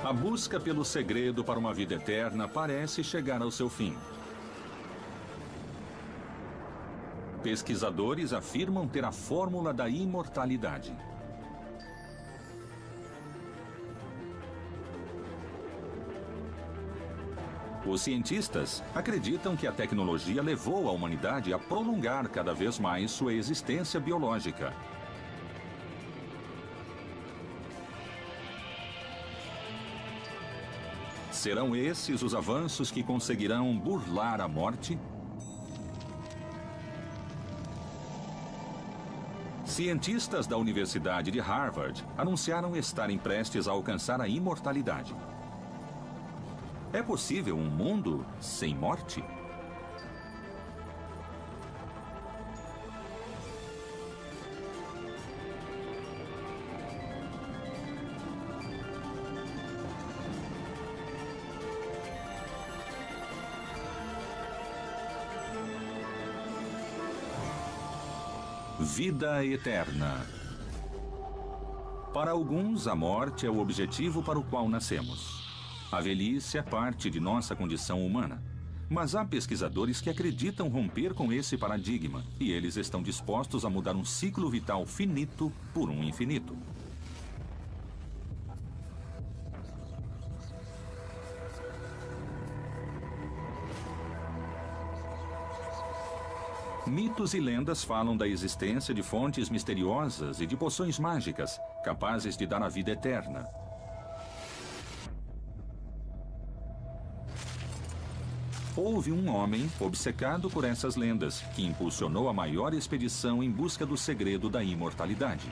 A busca pelo segredo para uma vida eterna parece chegar ao seu fim. Pesquisadores afirmam ter a fórmula da imortalidade. Os cientistas acreditam que a tecnologia levou a humanidade a prolongar cada vez mais sua existência biológica. Serão esses os avanços que conseguirão burlar a morte? Cientistas da Universidade de Harvard anunciaram estarem prestes a alcançar a imortalidade. É possível um mundo sem morte? Vida eterna. Para alguns, a morte é o objetivo para o qual nascemos. A velhice é parte de nossa condição humana. Mas há pesquisadores que acreditam romper com esse paradigma, e eles estão dispostos a mudar um ciclo vital finito por um infinito. Mitos e lendas falam da existência de fontes misteriosas e de poções mágicas, capazes de dar a vida eterna. Houve um homem obcecado por essas lendas, que impulsionou a maior expedição em busca do segredo da imortalidade.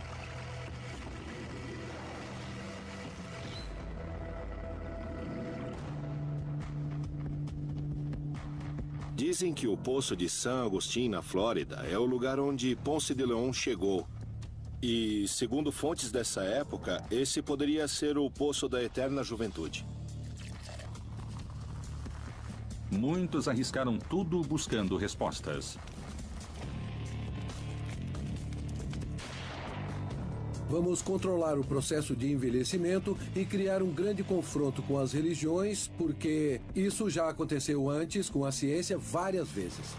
Dizem que o Poço de San Agustín, na Flórida, é o lugar onde Ponce de León chegou. E, segundo fontes dessa época, esse poderia ser o Poço da Eterna Juventude. Muitos arriscaram tudo buscando respostas. Vamos controlar o processo de envelhecimento e criar um grande confronto com as religiões, porque isso já aconteceu antes com a ciência várias vezes.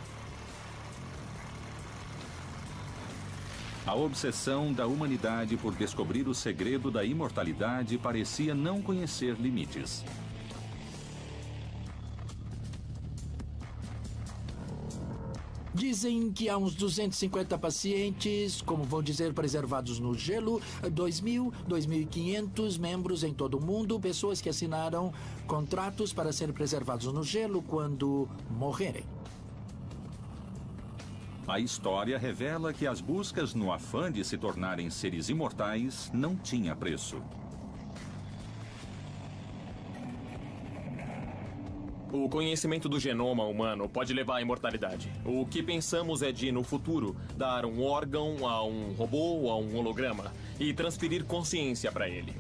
A obsessão da humanidade por descobrir o segredo da imortalidade parecia não conhecer limites. Dizem que há uns 250 pacientes, como vão dizer, preservados no gelo, 2.000, 2.500 membros em todo o mundo, pessoas que assinaram contratos para serem preservados no gelo quando morrerem. A história revela que as buscas no afã de se tornarem seres imortais não tinha preço. O conhecimento do genoma humano pode levar à imortalidade. O que pensamos é de, no futuro, dar um órgão a um robô ou a um holograma e transferir consciência para ele.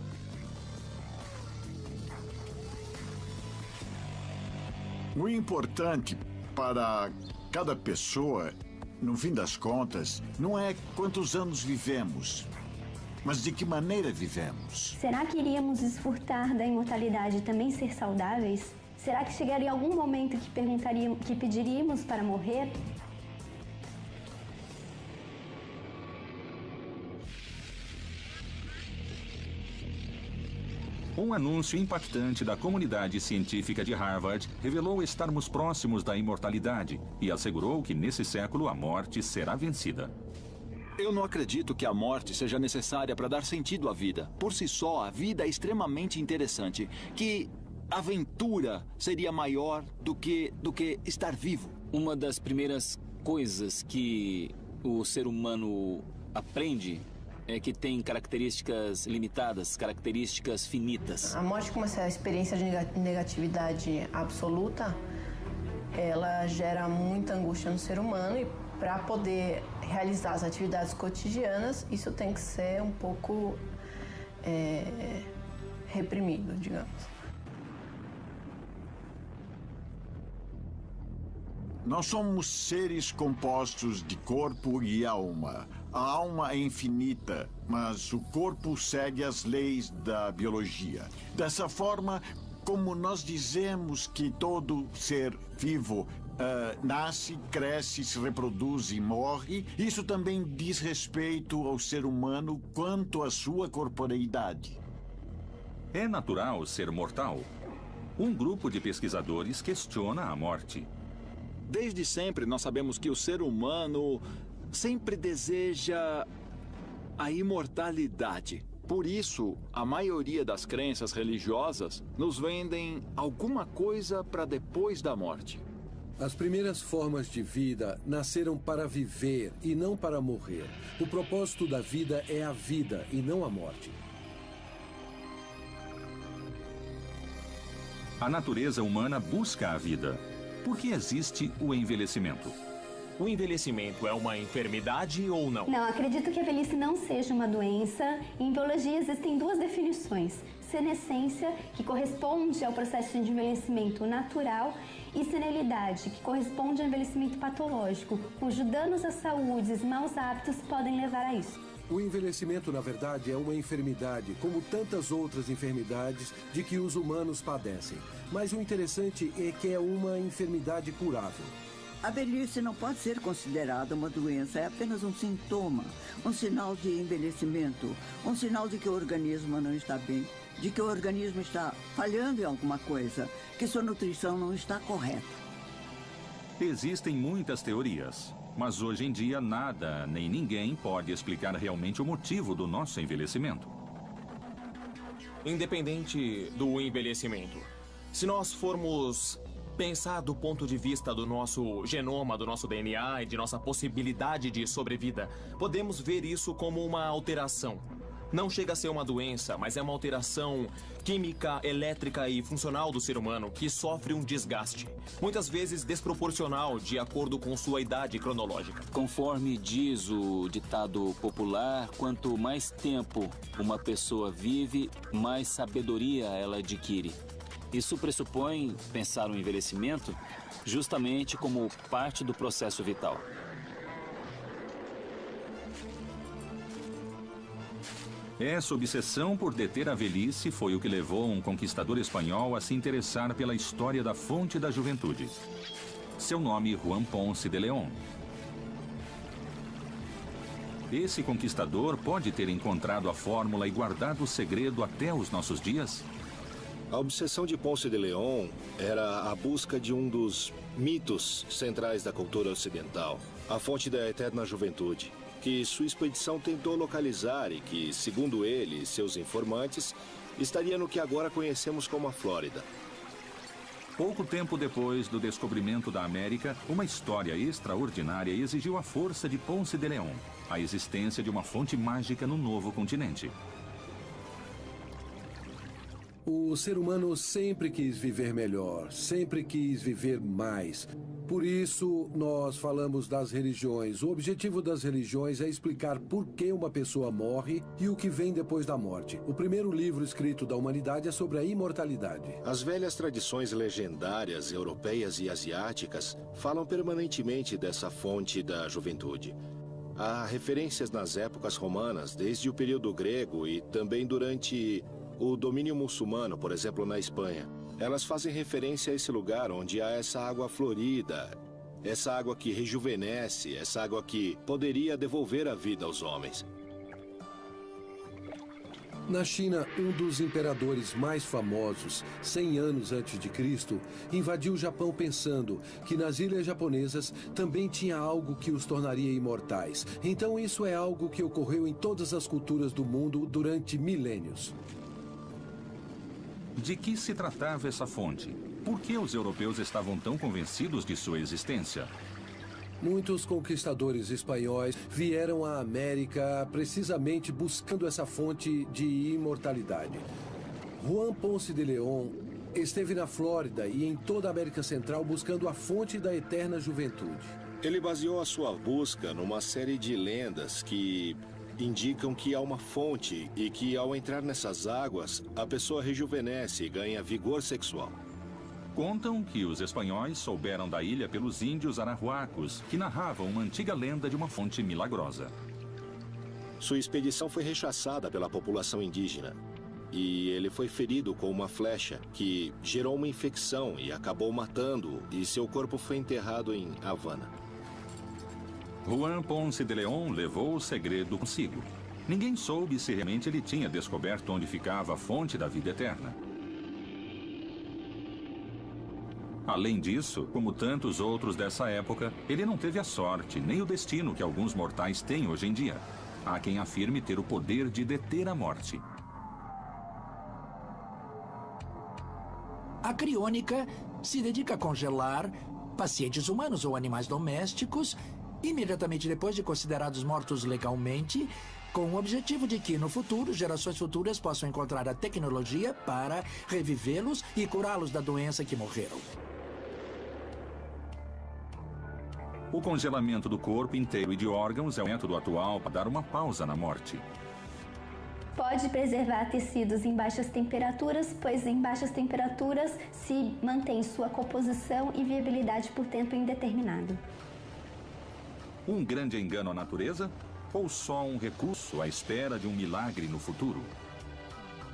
O importante para cada pessoa, no fim das contas, não é quantos anos vivemos, mas de que maneira vivemos. Será que iríamos desfrutar da imortalidade e também ser saudáveis? Será que chegaria algum momento que pediríamos para morrer? Um anúncio impactante da comunidade científica de Harvard revelou estarmos próximos da imortalidade e assegurou que nesse século a morte será vencida. Eu não acredito que a morte seja necessária para dar sentido à vida. Por si só, a vida é extremamente interessante. Que aventura seria maior do que estar vivo? Uma das primeiras coisas que o ser humano aprende é que tem características limitadas, características finitas. A morte, como essa experiência de negatividade absoluta, ela gera muita angústia no ser humano e para poder realizar as atividades cotidianas, isso tem que ser um pouco reprimido, digamos. Nós somos seres compostos de corpo e alma. A alma é infinita, mas o corpo segue as leis da biologia. Dessa forma, como nós dizemos que todo ser vivo nasce, cresce, se reproduz e morre, isso também diz respeito ao ser humano quanto à sua corporeidade. É natural ser mortal. Um grupo de pesquisadores questiona a morte. Desde sempre, nós sabemos que o ser humano sempre deseja a imortalidade. Por isso, a maioria das crenças religiosas nos vendem alguma coisa para depois da morte. As primeiras formas de vida nasceram para viver e não para morrer. O propósito da vida é a vida e não a morte. A natureza humana busca a vida. Por que existe o envelhecimento? O envelhecimento é uma enfermidade ou não? Não, acredito que a velhice não seja uma doença. Em biologia existem duas definições. Senescência, que corresponde ao processo de envelhecimento natural, e senilidade, que corresponde ao envelhecimento patológico, cujo danos à saúde e maus hábitos podem levar a isso. O envelhecimento, na verdade, é uma enfermidade, como tantas outras enfermidades de que os humanos padecem. Mas o interessante é que é uma enfermidade curável. A velhice não pode ser considerada uma doença, é apenas um sintoma, um sinal de envelhecimento, um sinal de que o organismo não está bem, de que o organismo está falhando em alguma coisa, que sua nutrição não está correta. Existem muitas teorias, mas hoje em dia nada nem ninguém pode explicar realmente o motivo do nosso envelhecimento. Independente do envelhecimento, se nós formos pensar do ponto de vista do nosso genoma, do nosso DNA e de nossa possibilidade de sobrevida, podemos ver isso como uma alteração. Não chega a ser uma doença, mas é uma alteração química, elétrica e funcional do ser humano que sofre um desgaste, muitas vezes desproporcional de acordo com sua idade cronológica. Conforme diz o ditado popular, quanto mais tempo uma pessoa vive, mais sabedoria ela adquire. Isso pressupõe pensar o envelhecimento justamente como parte do processo vital. Essa obsessão por deter a velhice foi o que levou um conquistador espanhol a se interessar pela história da fonte da juventude. Seu nome, Juan Ponce de León. Esse conquistador pode ter encontrado a fórmula e guardado o segredo até os nossos dias? A obsessão de Ponce de León era a busca de um dos mitos centrais da cultura ocidental, a fonte da eterna juventude, que sua expedição tentou localizar e que, segundo ele e seus informantes, estaria no que agora conhecemos como a Flórida. Pouco tempo depois do descobrimento da América, uma história extraordinária exigiu a força de Ponce de León, a existência de uma fonte mágica no novo continente. O ser humano sempre quis viver melhor, sempre quis viver mais. Por isso, nós falamos das religiões. O objetivo das religiões é explicar por que uma pessoa morre e o que vem depois da morte. O primeiro livro escrito da humanidade é sobre a imortalidade. As velhas tradições legendárias europeias e asiáticas falam permanentemente dessa fonte da juventude. Há referências nas épocas romanas, desde o período grego e também durante o domínio muçulmano, por exemplo, na Espanha. Elas fazem referência a esse lugar onde há essa água florida, essa água que rejuvenesce, essa água que poderia devolver a vida aos homens. Na China, um dos imperadores mais famosos, 100 anos antes de Cristo, invadiu o Japão pensando que nas ilhas japonesas também tinha algo que os tornaria imortais. Então isso é algo que ocorreu em todas as culturas do mundo durante milênios. De que se tratava essa fonte? Por que os europeus estavam tão convencidos de sua existência? Muitos conquistadores espanhóis vieram à América precisamente buscando essa fonte de imortalidade. Juan Ponce de León esteve na Flórida e em toda a América Central buscando a fonte da eterna juventude. Ele baseou a sua busca numa série de lendas que indicam que há uma fonte e que, ao entrar nessas águas, a pessoa rejuvenesce e ganha vigor sexual. Contam que os espanhóis souberam da ilha pelos índios arahuacos, que narravam uma antiga lenda de uma fonte milagrosa. Sua expedição foi rechaçada pela população indígena. E ele foi ferido com uma flecha que gerou uma infecção e acabou matando-o, e seu corpo foi enterrado em Havana. Juan Ponce de León levou o segredo consigo. Ninguém soube se realmente ele tinha descoberto onde ficava a fonte da vida eterna. Além disso, como tantos outros dessa época, ele não teve a sorte nem o destino que alguns mortais têm hoje em dia. Há quem afirme ter o poder de deter a morte. A criônica se dedica a congelar pacientes humanos ou animais domésticos imediatamente depois de considerados mortos legalmente, com o objetivo de que, no futuro, gerações futuras possam encontrar a tecnologia para revivê-los e curá-los da doença que morreram. O congelamento do corpo inteiro e de órgãos é o método atual para dar uma pausa na morte. Pode preservar tecidos em baixas temperaturas, pois em baixas temperaturas se mantém sua composição e viabilidade por tempo indeterminado. Um grande engano à natureza? Ou só um recurso à espera de um milagre no futuro?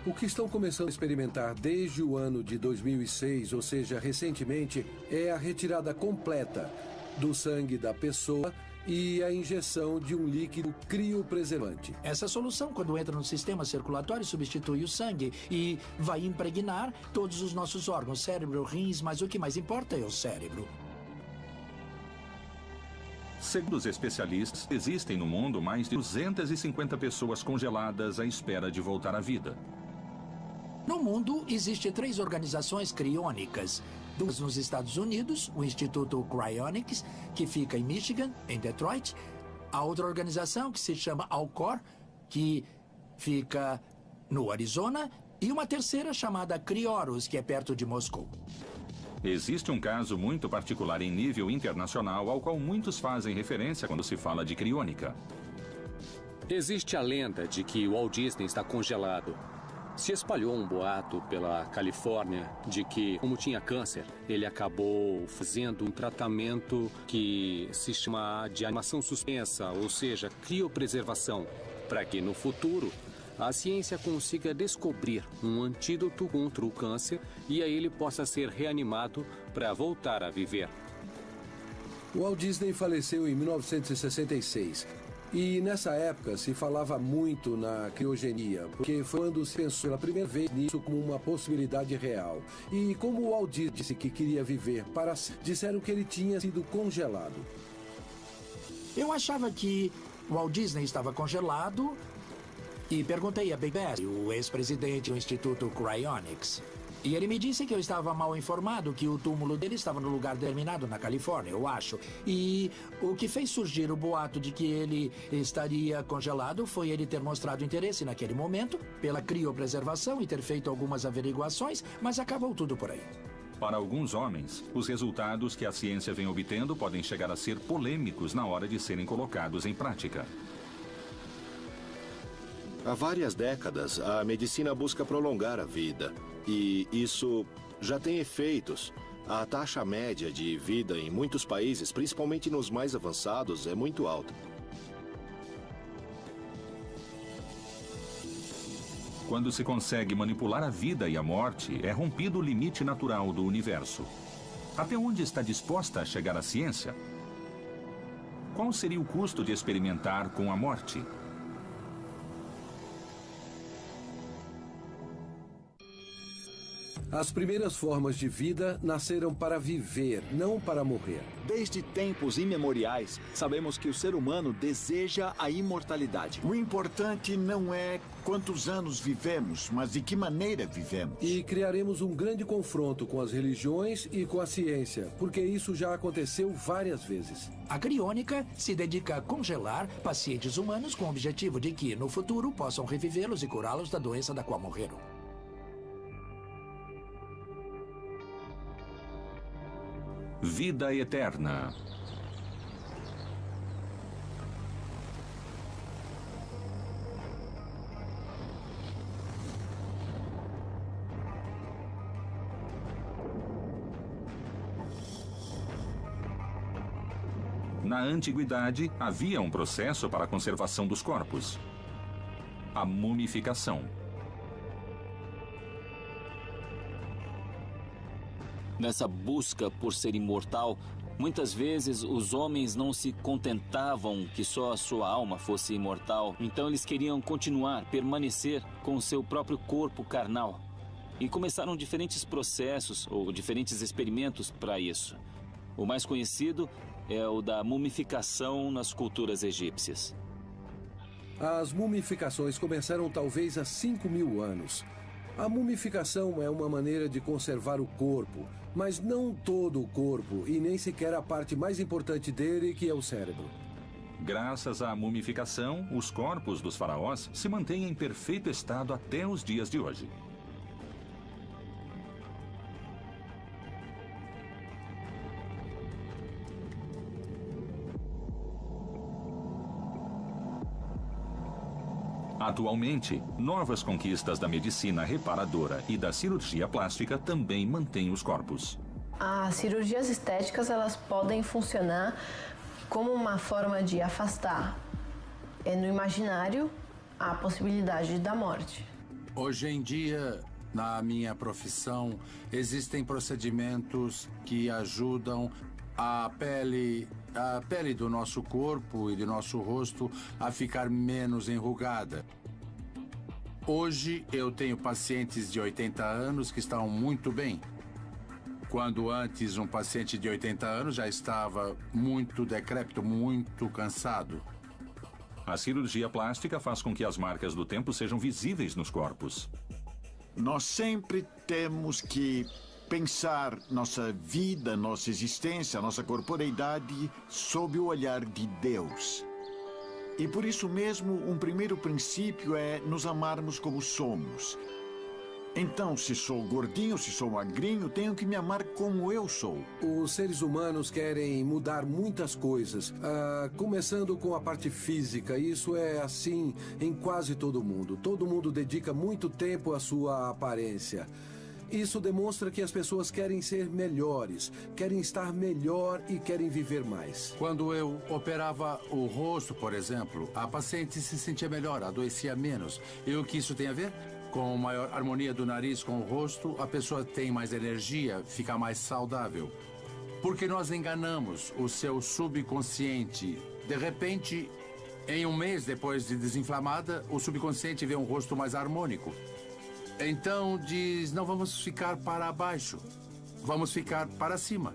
O que estão começando a experimentar desde o ano de 2006, ou seja, recentemente, é a retirada completa do sangue da pessoa e a injeção de um líquido criopreservante. Essa solução, quando entra no sistema circulatório, substitui o sangue e vai impregnar todos os nossos órgãos, cérebro, rins, mas o que mais importa é o cérebro. Segundo os especialistas, existem no mundo mais de 250 pessoas congeladas à espera de voltar à vida. No mundo, existem 3 organizações criônicas. 2 nos Estados Unidos, o Instituto Cryonics, que fica em Michigan, em Detroit. A outra organização, que se chama Alcor, que fica no Arizona. E uma terceira chamada Crioros, que é perto de Moscou. Existe um caso muito particular em nível internacional ao qual muitos fazem referência quando se fala de criônica. Existe a lenda de que o Walt Disney está congelado. Se espalhou um boato pela Califórnia de que, como tinha câncer, ele acabou fazendo um tratamento que se chama de animação suspensa, ou seja, criopreservação, para que no futuro a ciência consiga descobrir um antídoto contra o câncer e aí ele possa ser reanimado para voltar a viver. O Walt Disney faleceu em 1966. E nessa época se falava muito na criogenia, porque foi quando se pensou pela primeira vez nisso como uma possibilidade real. E como o Walt Disney disse que queria viver para sempre, disseram que ele tinha sido congelado. Eu achava que o Walt Disney estava congelado e perguntei a Big Bass, o ex-presidente do Instituto Cryonics. E ele me disse que eu estava mal informado, que o túmulo dele estava no lugar determinado na Califórnia, eu acho. E o que fez surgir o boato de que ele estaria congelado foi ele ter mostrado interesse naquele momento pela criopreservação e ter feito algumas averiguações, mas acabou tudo por aí. Para alguns homens, os resultados que a ciência vem obtendo podem chegar a ser polêmicos na hora de serem colocados em prática. Há várias décadas, a medicina busca prolongar a vida. E isso já tem efeitos. A taxa média de vida em muitos países, principalmente nos mais avançados, é muito alta. Quando se consegue manipular a vida e a morte, é rompido o limite natural do universo. Até onde está disposta a chegar a ciência? Qual seria o custo de experimentar com a morte? As primeiras formas de vida nasceram para viver, não para morrer. Desde tempos imemoriais, sabemos que o ser humano deseja a imortalidade. O importante não é quantos anos vivemos, mas de que maneira vivemos. E criaremos um grande confronto com as religiões e com a ciência, porque isso já aconteceu várias vezes. A criônica se dedica a congelar pacientes humanos com o objetivo de que, no futuro, possam revivê-los e curá-los da doença da qual morreram. Vida eterna. Na antiguidade, havia um processo para a conservação dos corpos: a mumificação. Nessa busca por ser imortal, muitas vezes os homens não se contentavam que só a sua alma fosse imortal, então eles queriam continuar, permanecer com o seu próprio corpo carnal. E começaram diferentes processos ou diferentes experimentos para isso. O mais conhecido é o da mumificação nas culturas egípcias. As mumificações começaram talvez há 5.000 anos. A mumificação é uma maneira de conservar o corpo, mas não todo o corpo e nem sequer a parte mais importante dele, que é o cérebro. Graças à mumificação, os corpos dos faraós se mantêm em perfeito estado até os dias de hoje. Atualmente, novas conquistas da medicina reparadora e da cirurgia plástica também mantêm os corpos. As cirurgias estéticas, elas podem funcionar como uma forma de afastar no imaginário a possibilidade da morte. Hoje em dia, na minha profissão, existem procedimentos que ajudam a pele do nosso corpo e do nosso rosto a ficar menos enrugada. Hoje eu tenho pacientes de 80 anos que estão muito bem, quando antes um paciente de 80 anos já estava muito decrépito, muito cansado. A cirurgia plástica faz com que as marcas do tempo sejam visíveis nos corpos. Nós sempre temos que pensar nossa vida, nossa existência, nossa corporeidade sob o olhar de Deus. E por isso mesmo, um primeiro princípio é nos amarmos como somos. Então, se sou gordinho, se sou magrinho, tenho que me amar como eu sou. Os seres humanos querem mudar muitas coisas, começando com a parte física. Isso é assim em quase todo mundo. Todo mundo dedica muito tempo à sua aparência. Isso demonstra que as pessoas querem ser melhores, querem estar melhor e querem viver mais. Quando eu operava o rosto, por exemplo, a paciente se sentia melhor, adoecia menos. E o que isso tem a ver? Com maior harmonia do nariz com o rosto, a pessoa tem mais energia, fica mais saudável. Porque nós enganamos o seu subconsciente. De repente, em um mês depois de desinflamada, o subconsciente vê um rosto mais harmônico. Então diz, não vamos ficar para baixo, vamos ficar para cima.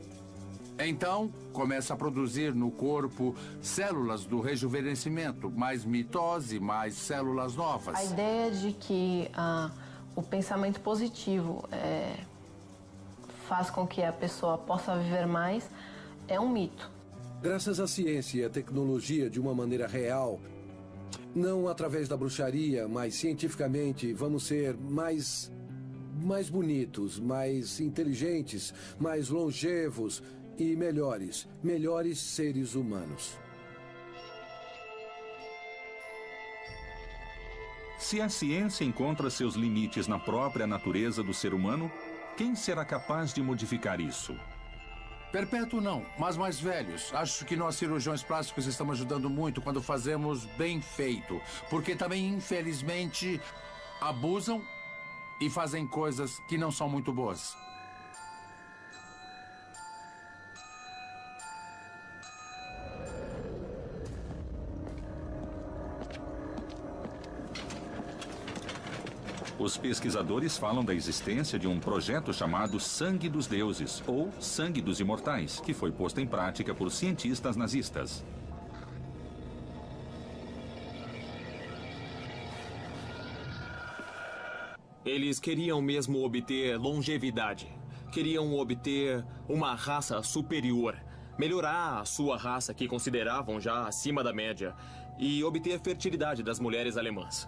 Então começa a produzir no corpo células do rejuvenescimento, mais mitose, mais células novas. A ideia de que o pensamento positivo faz com que a pessoa possa viver mais é um mito. Graças à ciência e à tecnologia de uma maneira real, não através da bruxaria, mas cientificamente, vamos ser mais bonitos, mais inteligentes, mais longevos e melhores seres humanos. Se a ciência encontra seus limites na própria natureza do ser humano, quem será capaz de modificar isso? Perpétuo não, mas mais velhos. Acho que nós cirurgiões plásticos estamos ajudando muito quando fazemos bem feito. Porque também, infelizmente, abusam e fazem coisas que não são muito boas. Os pesquisadores falam da existência de um projeto chamado Sangue dos Deuses, ou Sangue dos Imortais, que foi posto em prática por cientistas nazistas. Eles queriam mesmo obter longevidade. Queriam obter uma raça superior. Melhorar a sua raça, que consideravam já acima da média. E obter a fertilidade das mulheres alemãs.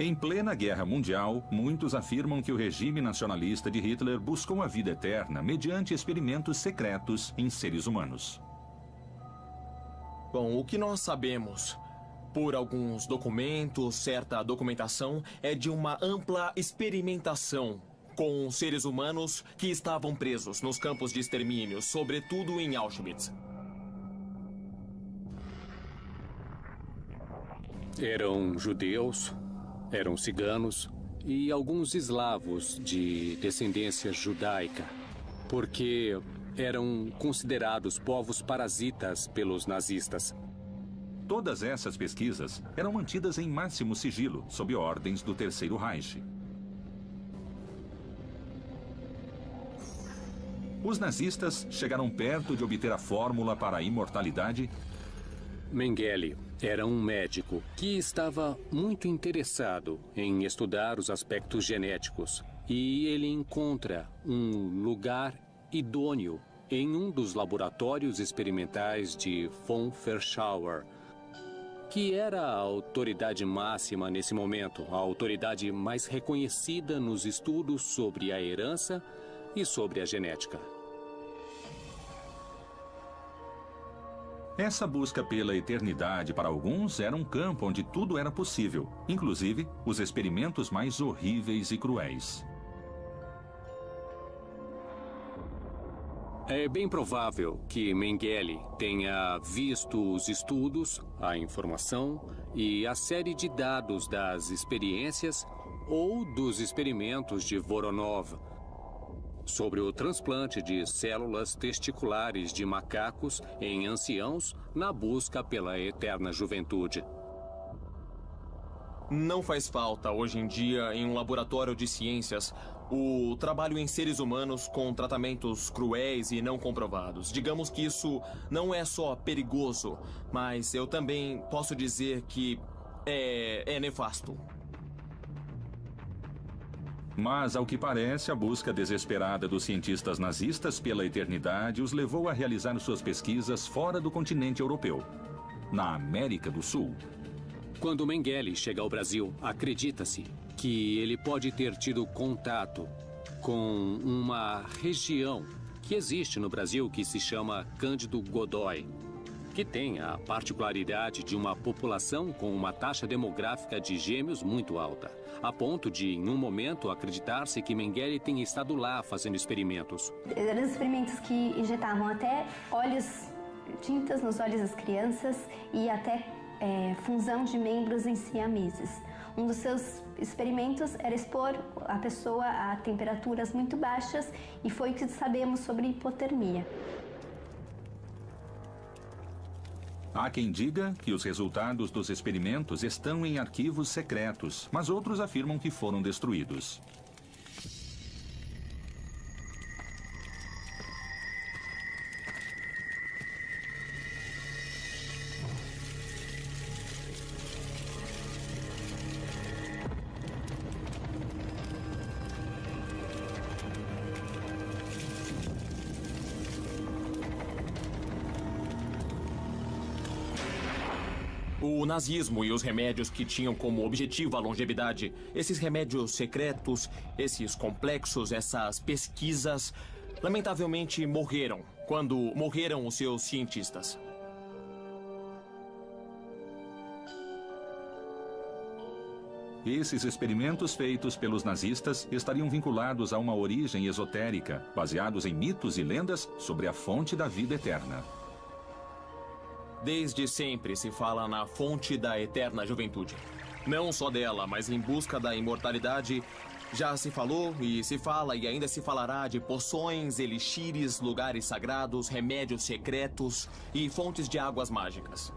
Em plena Guerra Mundial, muitos afirmam que o regime nacionalista de Hitler buscou a vida eterna mediante experimentos secretos em seres humanos. Bom, o que nós sabemos, por alguns documentos, certa documentação, é de uma ampla experimentação com seres humanos que estavam presos nos campos de extermínio, sobretudo em Auschwitz. Eram judeus, eram ciganos e alguns eslavos de descendência judaica, porque eram considerados povos parasitas pelos nazistas. Todas essas pesquisas eram mantidas em máximo sigilo, sob ordens do Terceiro Reich. Os nazistas chegaram perto de obter a fórmula para a imortalidade. Mengele era um médico que estava muito interessado em estudar os aspectos genéticos e ele encontra um lugar idôneo em um dos laboratórios experimentais de von Ferschauer, que era a autoridade máxima nesse momento, a autoridade mais reconhecida nos estudos sobre a herança e sobre a genética. Essa busca pela eternidade para alguns era um campo onde tudo era possível, inclusive os experimentos mais horríveis e cruéis. É bem provável que Mengele tenha visto os estudos, a informação e a série de dados das experiências ou dos experimentos de Voronov sobre o transplante de células testiculares de macacos em anciãos na busca pela eterna juventude. Não faz falta, hoje em dia, em um laboratório de ciências, o trabalho em seres humanos com tratamentos cruéis e não comprovados. Digamos que isso não é só perigoso, mas eu também posso dizer que é nefasto. Mas, ao que parece, a busca desesperada dos cientistas nazistas pela eternidade os levou a realizar suas pesquisas fora do continente europeu, na América do Sul. Quando Mengele chega ao Brasil, acredita-se que ele pode ter tido contato com uma região que existe no Brasil que se chama Cândido Godói, que tem a particularidade de uma população com uma taxa demográfica de gêmeos muito alta, a ponto de, em um momento, acreditar-se que Mengele tenha estado lá fazendo experimentos. Eram experimentos que injetavam até tintas nos olhos das crianças e até fusão de membros em siameses. Um dos seus experimentos era expor a pessoa a temperaturas muito baixas e foi o que sabemos sobre hipotermia. Há quem diga que os resultados dos experimentos estão em arquivos secretos, mas outros afirmam que foram destruídos. O nazismo e os remédios que tinham como objetivo a longevidade, esses remédios secretos, esses complexos, essas pesquisas, lamentavelmente morreram quando morreram os seus cientistas. Esses experimentos feitos pelos nazistas estariam vinculados a uma origem esotérica, baseados em mitos e lendas sobre a fonte da vida eterna. Desde sempre se fala na fonte da eterna juventude. Não só dela, mas em busca da imortalidade, já se falou e se fala e ainda se falará de poções, elixires, lugares sagrados, remédios secretos e fontes de águas mágicas.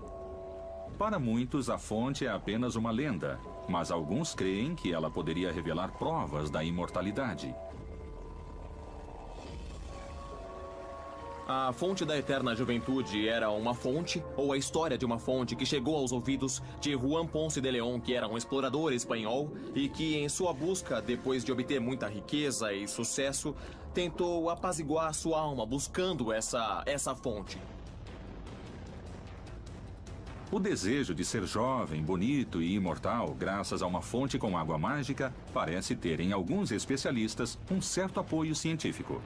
Para muitos, a fonte é apenas uma lenda, mas alguns creem que ela poderia revelar provas da imortalidade. A fonte da eterna juventude era uma fonte, ou a história de uma fonte que chegou aos ouvidos de Juan Ponce de León, que era um explorador espanhol e que, em sua busca, depois de obter muita riqueza e sucesso, tentou apaziguar sua alma buscando essa fonte. O desejo de ser jovem, bonito e imortal, graças a uma fonte com água mágica, parece ter, em alguns especialistas, um certo apoio científico.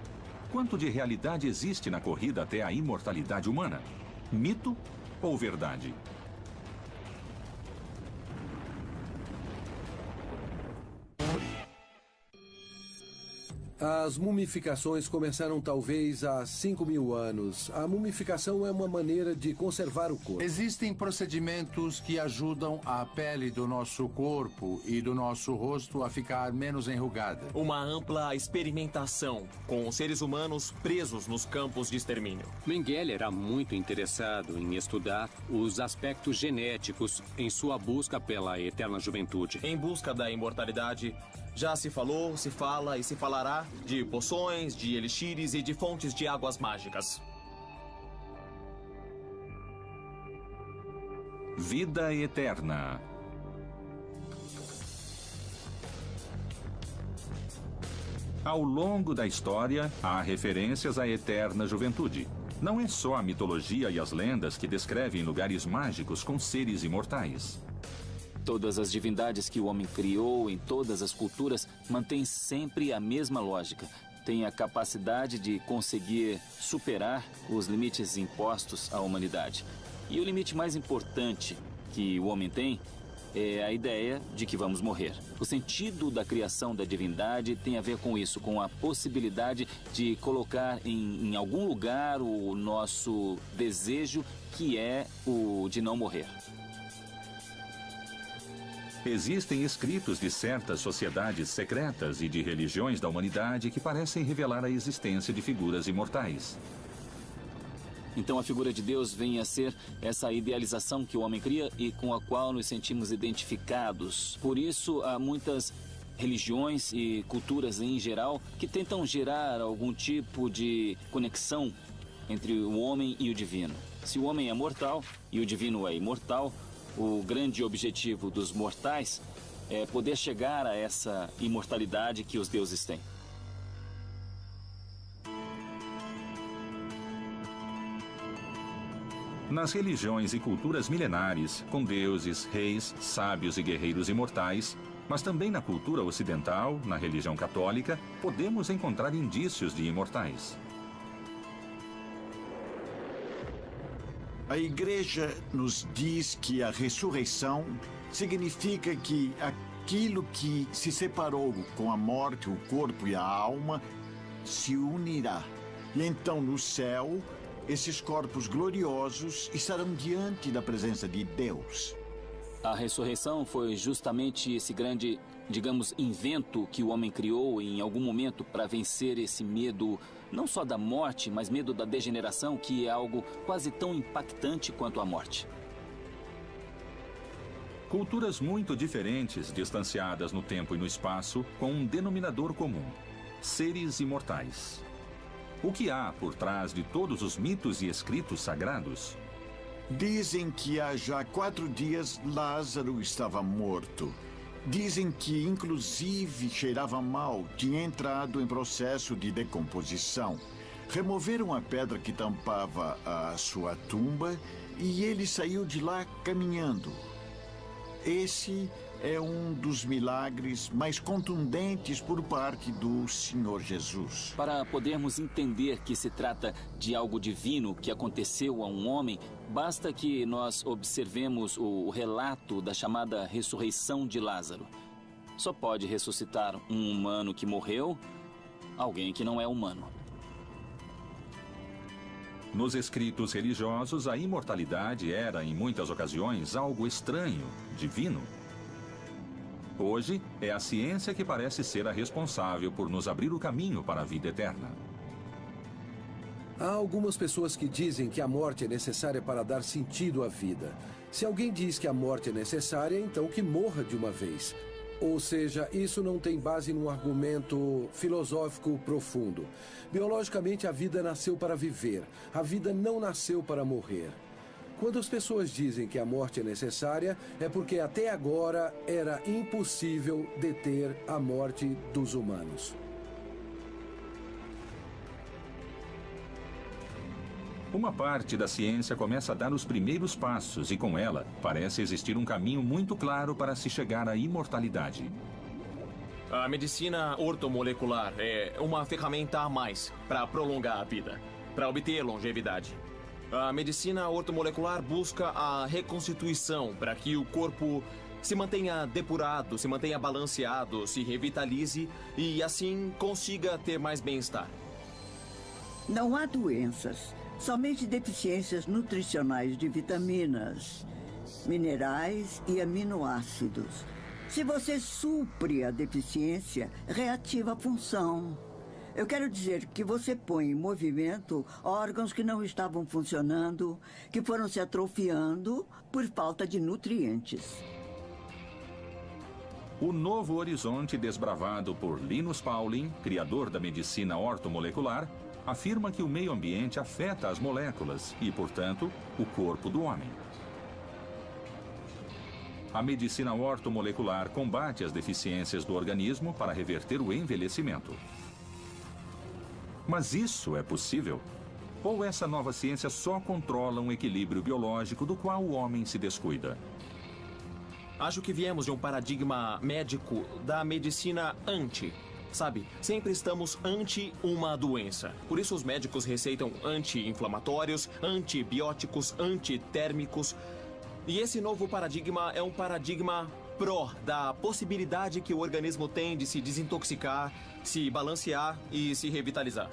Quanto de realidade existe na corrida até a imortalidade humana? Mito ou verdade? As mumificações começaram talvez há 5.000 anos. A mumificação é uma maneira de conservar o corpo. Existem procedimentos que ajudam a pele do nosso corpo e do nosso rosto a ficar menos enrugada. Uma ampla experimentação com seres humanos presos nos campos de extermínio. Mengele era muito interessado em estudar os aspectos genéticos em sua busca pela eterna juventude. Em busca da imortalidade, já se falou, se fala e se falará de poções, de elixires e de fontes de águas mágicas. Vida eterna. Ao longo da história, há referências à eterna juventude. Não é só a mitologia e as lendas que descrevem lugares mágicos com seres imortais. Todas as divindades que o homem criou em todas as culturas mantêm sempre a mesma lógica. Tem a capacidade de conseguir superar os limites impostos à humanidade. E o limite mais importante que o homem tem é a ideia de que vamos morrer. O sentido da criação da divindade tem a ver com isso, com a possibilidade de colocar em algum lugar o nosso desejo, que é o de não morrer. Existem escritos de certas sociedades secretas e de religiões da humanidade que parecem revelar a existência de figuras imortais. Então a figura de Deus vem a ser essa idealização que o homem cria e com a qual nos sentimos identificados. Por isso há muitas religiões e culturas em geral que tentam gerar algum tipo de conexão entre o homem e o divino. Se o homem é mortal e o divino é imortal, o grande objetivo dos mortais é poder chegar a essa imortalidade que os deuses têm. Nas religiões e culturas milenares, com deuses, reis, sábios e guerreiros imortais, mas também na cultura ocidental, na religião católica, podemos encontrar indícios de imortais. A Igreja nos diz que a ressurreição significa que aquilo que se separou com a morte, o corpo e a alma, se unirá. E então, no céu, esses corpos gloriosos estarão diante da presença de Deus. A ressurreição foi justamente esse grande, digamos, invento que o homem criou em algum momento para vencer esse medo, não só da morte, mas medo da degeneração, que é algo quase tão impactante quanto a morte. Culturas muito diferentes, distanciadas no tempo e no espaço, com um denominador comum: seres imortais. O que há por trás de todos os mitos e escritos sagrados? Dizem que há já 4 dias Lázaro estava morto. Dizem que, inclusive, cheirava mal, tinha entrado em processo de decomposição. Removeram a pedra que tampava a sua tumba e ele saiu de lá caminhando. Esse é um dos milagres mais contundentes por parte do Senhor Jesus. Para podermos entender que se trata de algo divino que aconteceu a um homem, basta que nós observemos o relato da chamada ressurreição de Lázaro. Só pode ressuscitar um humano que morreu, alguém que não é humano. Nos escritos religiosos, a imortalidade era, em muitas ocasiões, algo estranho, divino. Hoje, é a ciência que parece ser a responsável por nos abrir o caminho para a vida eterna. Há algumas pessoas que dizem que a morte é necessária para dar sentido à vida. Se alguém diz que a morte é necessária, então que morra de uma vez. Ou seja, isso não tem base num argumento filosófico profundo. Biologicamente, a vida nasceu para viver. A vida não nasceu para morrer. Quando as pessoas dizem que a morte é necessária, é porque até agora era impossível deter a morte dos humanos. Uma parte da ciência começa a dar os primeiros passos e, com ela, parece existir um caminho muito claro para se chegar à imortalidade. A medicina ortomolecular é uma ferramenta a mais para prolongar a vida, para obter longevidade. A medicina ortomolecular busca a reconstituição para que o corpo se mantenha depurado, se mantenha balanceado, se revitalize e assim consiga ter mais bem-estar. Não há doenças, somente deficiências nutricionais de vitaminas, minerais e aminoácidos. Se você supre a deficiência, reativa a função. Eu quero dizer que você põe em movimento órgãos que não estavam funcionando, que foram se atrofiando por falta de nutrientes. O novo horizonte desbravado por Linus Pauling, criador da medicina ortomolecular, afirma que o meio ambiente afeta as moléculas e, portanto, o corpo do homem. A medicina ortomolecular combate as deficiências do organismo para reverter o envelhecimento. Mas isso é possível? Ou essa nova ciência só controla um equilíbrio biológico do qual o homem se descuida? Acho que viemos de um paradigma médico da medicina sabe? Sempre estamos ante uma doença. Por isso os médicos receitam anti-inflamatórios, antibióticos, antitérmicos. E esse novo paradigma é um paradigma pró da possibilidade que o organismo tem de se desintoxicar, se balancear e se revitalizar.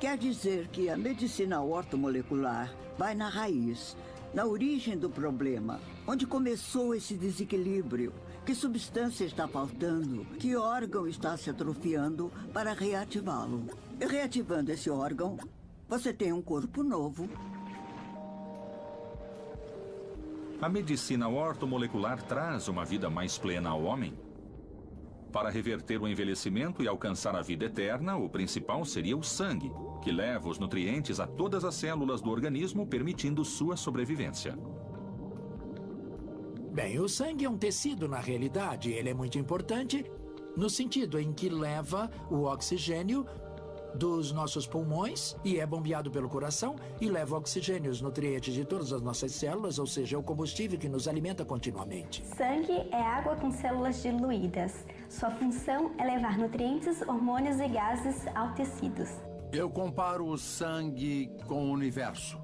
Quer dizer que a medicina ortomolecular vai na raiz, na origem do problema, onde começou esse desequilíbrio, que substância está faltando, que órgão está se atrofiando para reativá-lo. E reativando esse órgão, você tem um corpo novo. A medicina ortomolecular traz uma vida mais plena ao homem? Para reverter o envelhecimento e alcançar a vida eterna, o principal seria o sangue, que leva os nutrientes a todas as células do organismo, permitindo sua sobrevivência. Bem, o sangue é um tecido na realidade. Ele é muito importante no sentido em que leva o oxigênio dos nossos pulmões e é bombeado pelo coração e leva o oxigênio, os nutrientes de todas as nossas células, ou seja, é o combustível que nos alimenta continuamente. Sangue é água com células diluídas. Sua função é levar nutrientes, hormônios e gases aos tecidos. Eu comparo o sangue com o universo.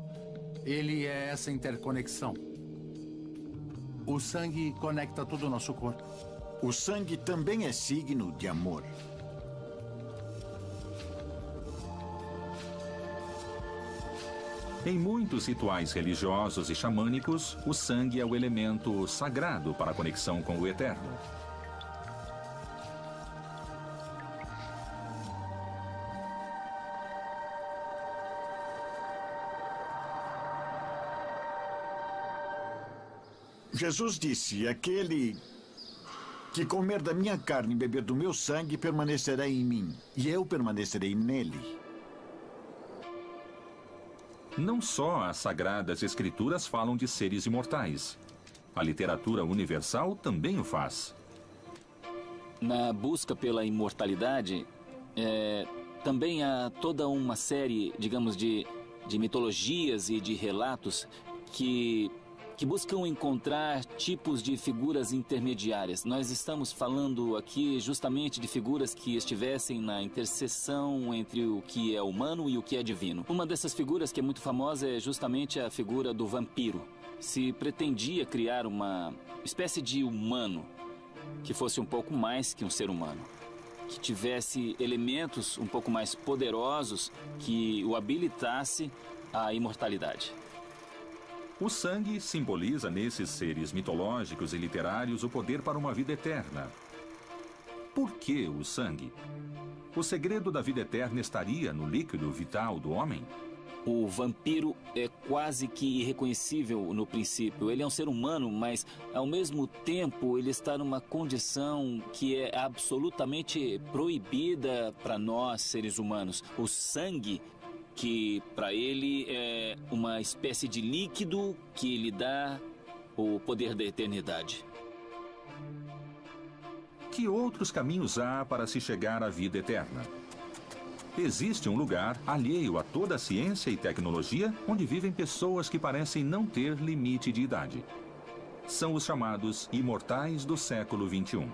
Ele é essa interconexão. O sangue conecta todo o nosso corpo. O sangue também é signo de amor. Em muitos rituais religiosos e xamânicos, o sangue é o elemento sagrado para a conexão com o eterno. Jesus disse: aquele que comer da minha carne e beber do meu sangue permanecerá em mim, e eu permanecerei nele. Não só as sagradas escrituras falam de seres imortais. A literatura universal também o faz. Na busca pela imortalidade, também há toda uma série, digamos, de mitologias e de relatos que buscam encontrar tipos de figuras intermediárias. Nós estamos falando aqui justamente de figuras que estivessem na interseção entre o que é humano e o que é divino. Uma dessas figuras que é muito famosa é justamente a figura do vampiro. Se pretendia criar uma espécie de humano que fosse um pouco mais que um ser humano, que tivesse elementos um pouco mais poderosos que o habilitasse à imortalidade. O sangue simboliza nesses seres mitológicos e literários o poder para uma vida eterna. Por que o sangue? O segredo da vida eterna estaria no líquido vital do homem? O vampiro é quase que irreconhecível no princípio. Ele é um ser humano, mas ao mesmo tempo ele está numa condição que é absolutamente proibida para nós, seres humanos. O sangue, que para ele é uma espécie de líquido que lhe dá o poder da eternidade. Que outros caminhos há para se chegar à vida eterna? Existe um lugar alheio a toda a ciência e tecnologia onde vivem pessoas que parecem não ter limite de idade. São os chamados imortais do século XXI.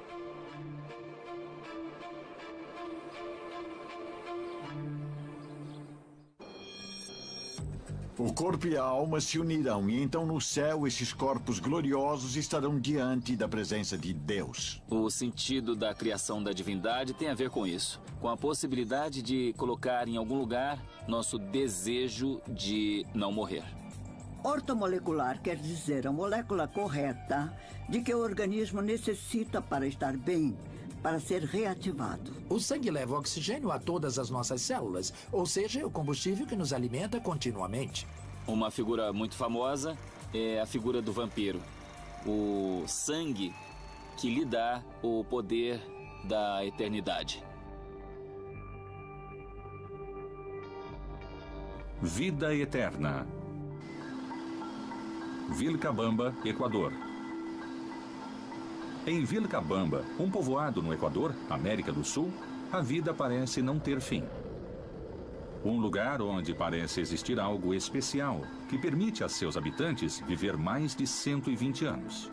O O corpo e a alma se unirão, e então no céu esses corpos gloriosos estarão diante da presença de Deus. O sentido da criação da divindade tem a ver com isso. Com a possibilidade de colocar em algum lugar nosso desejo de não morrer. Ortomolecular quer dizer a molécula correta de que o organismo necessita para estar bem, para ser reativado. O sangue leva oxigênio a todas as nossas células, ou seja, é o combustível que nos alimenta continuamente. Uma figura muito famosa é a figura do vampiro. O sangue que lhe dá o poder da eternidade. Vida eterna. Vilcabamba, Equador. Em Vilcabamba, um povoado no Equador, América do Sul, a vida parece não ter fim. Um lugar onde parece existir algo especial que permite a seus habitantes viver mais de 120 anos.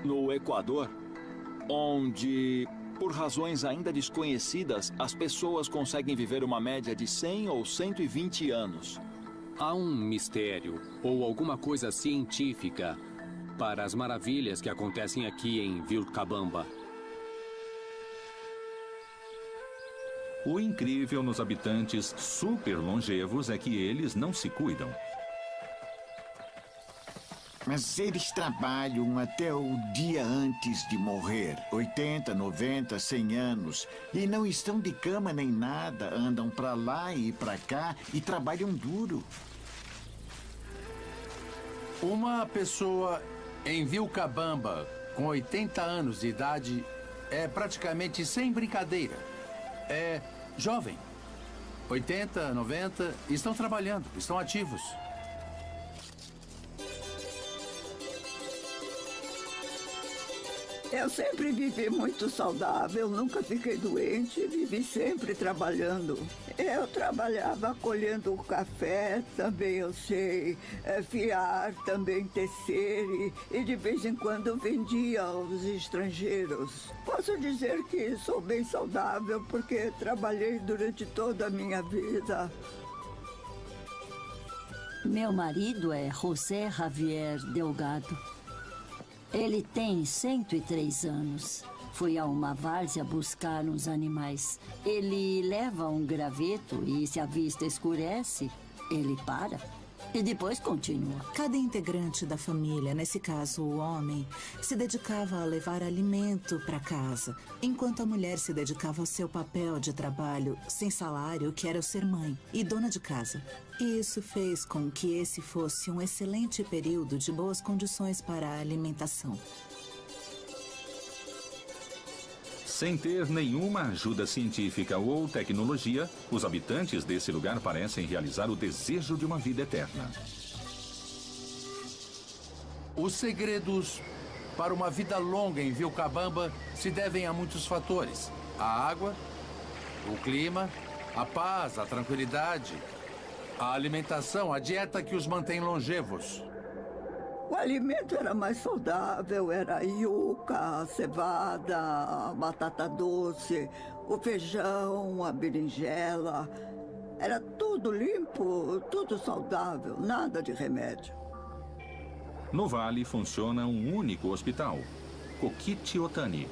No Equador, onde, por razões ainda desconhecidas, as pessoas conseguem viver uma média de 100 ou 120 anos. Há um mistério ou alguma coisa científica para as maravilhas que acontecem aqui em Vilcabamba. O incrível nos habitantes super longevos é que eles não se cuidam. Mas eles trabalham até o dia antes de morrer. 80, 90, 100 anos. E não estão de cama nem nada. Andam pra lá e pra cá e trabalham duro. Uma pessoa em Vilcabamba com 80 anos de idade é praticamente sem brincadeira. É jovem. 80, 90, estão trabalhando, estão ativos. Eu sempre vivi muito saudável, nunca fiquei doente, vivi sempre trabalhando. Eu trabalhava colhendo café, também eu sei fiar, também tecer e de vez em quando vendia aos estrangeiros. Posso dizer que sou bem saudável porque trabalhei durante toda a minha vida. Meu marido é José Javier Delgado. Ele tem 103 anos. Foi a uma várzea buscar uns animais. Ele leva um graveto e, se a vista escurece, ele para e depois continua. Cada integrante da família, nesse caso o homem, se dedicava a levar alimento para casa, enquanto a mulher se dedicava ao seu papel de trabalho sem salário, que era o ser mãe e dona de casa. E isso fez com que esse fosse um excelente período de boas condições para a alimentação. Sem ter nenhuma ajuda científica ou tecnologia, os habitantes desse lugar parecem realizar o desejo de uma vida eterna. Os segredos para uma vida longa em Vilcabamba se devem a muitos fatores. A água, o clima, a paz, a tranquilidade, a alimentação, a dieta que os mantém longevos. O alimento era mais saudável, era a yuca, a cevada, a batata doce, o feijão, a berinjela. Era tudo limpo, tudo saudável, nada de remédio. No vale funciona um único hospital, Coquiti Otani,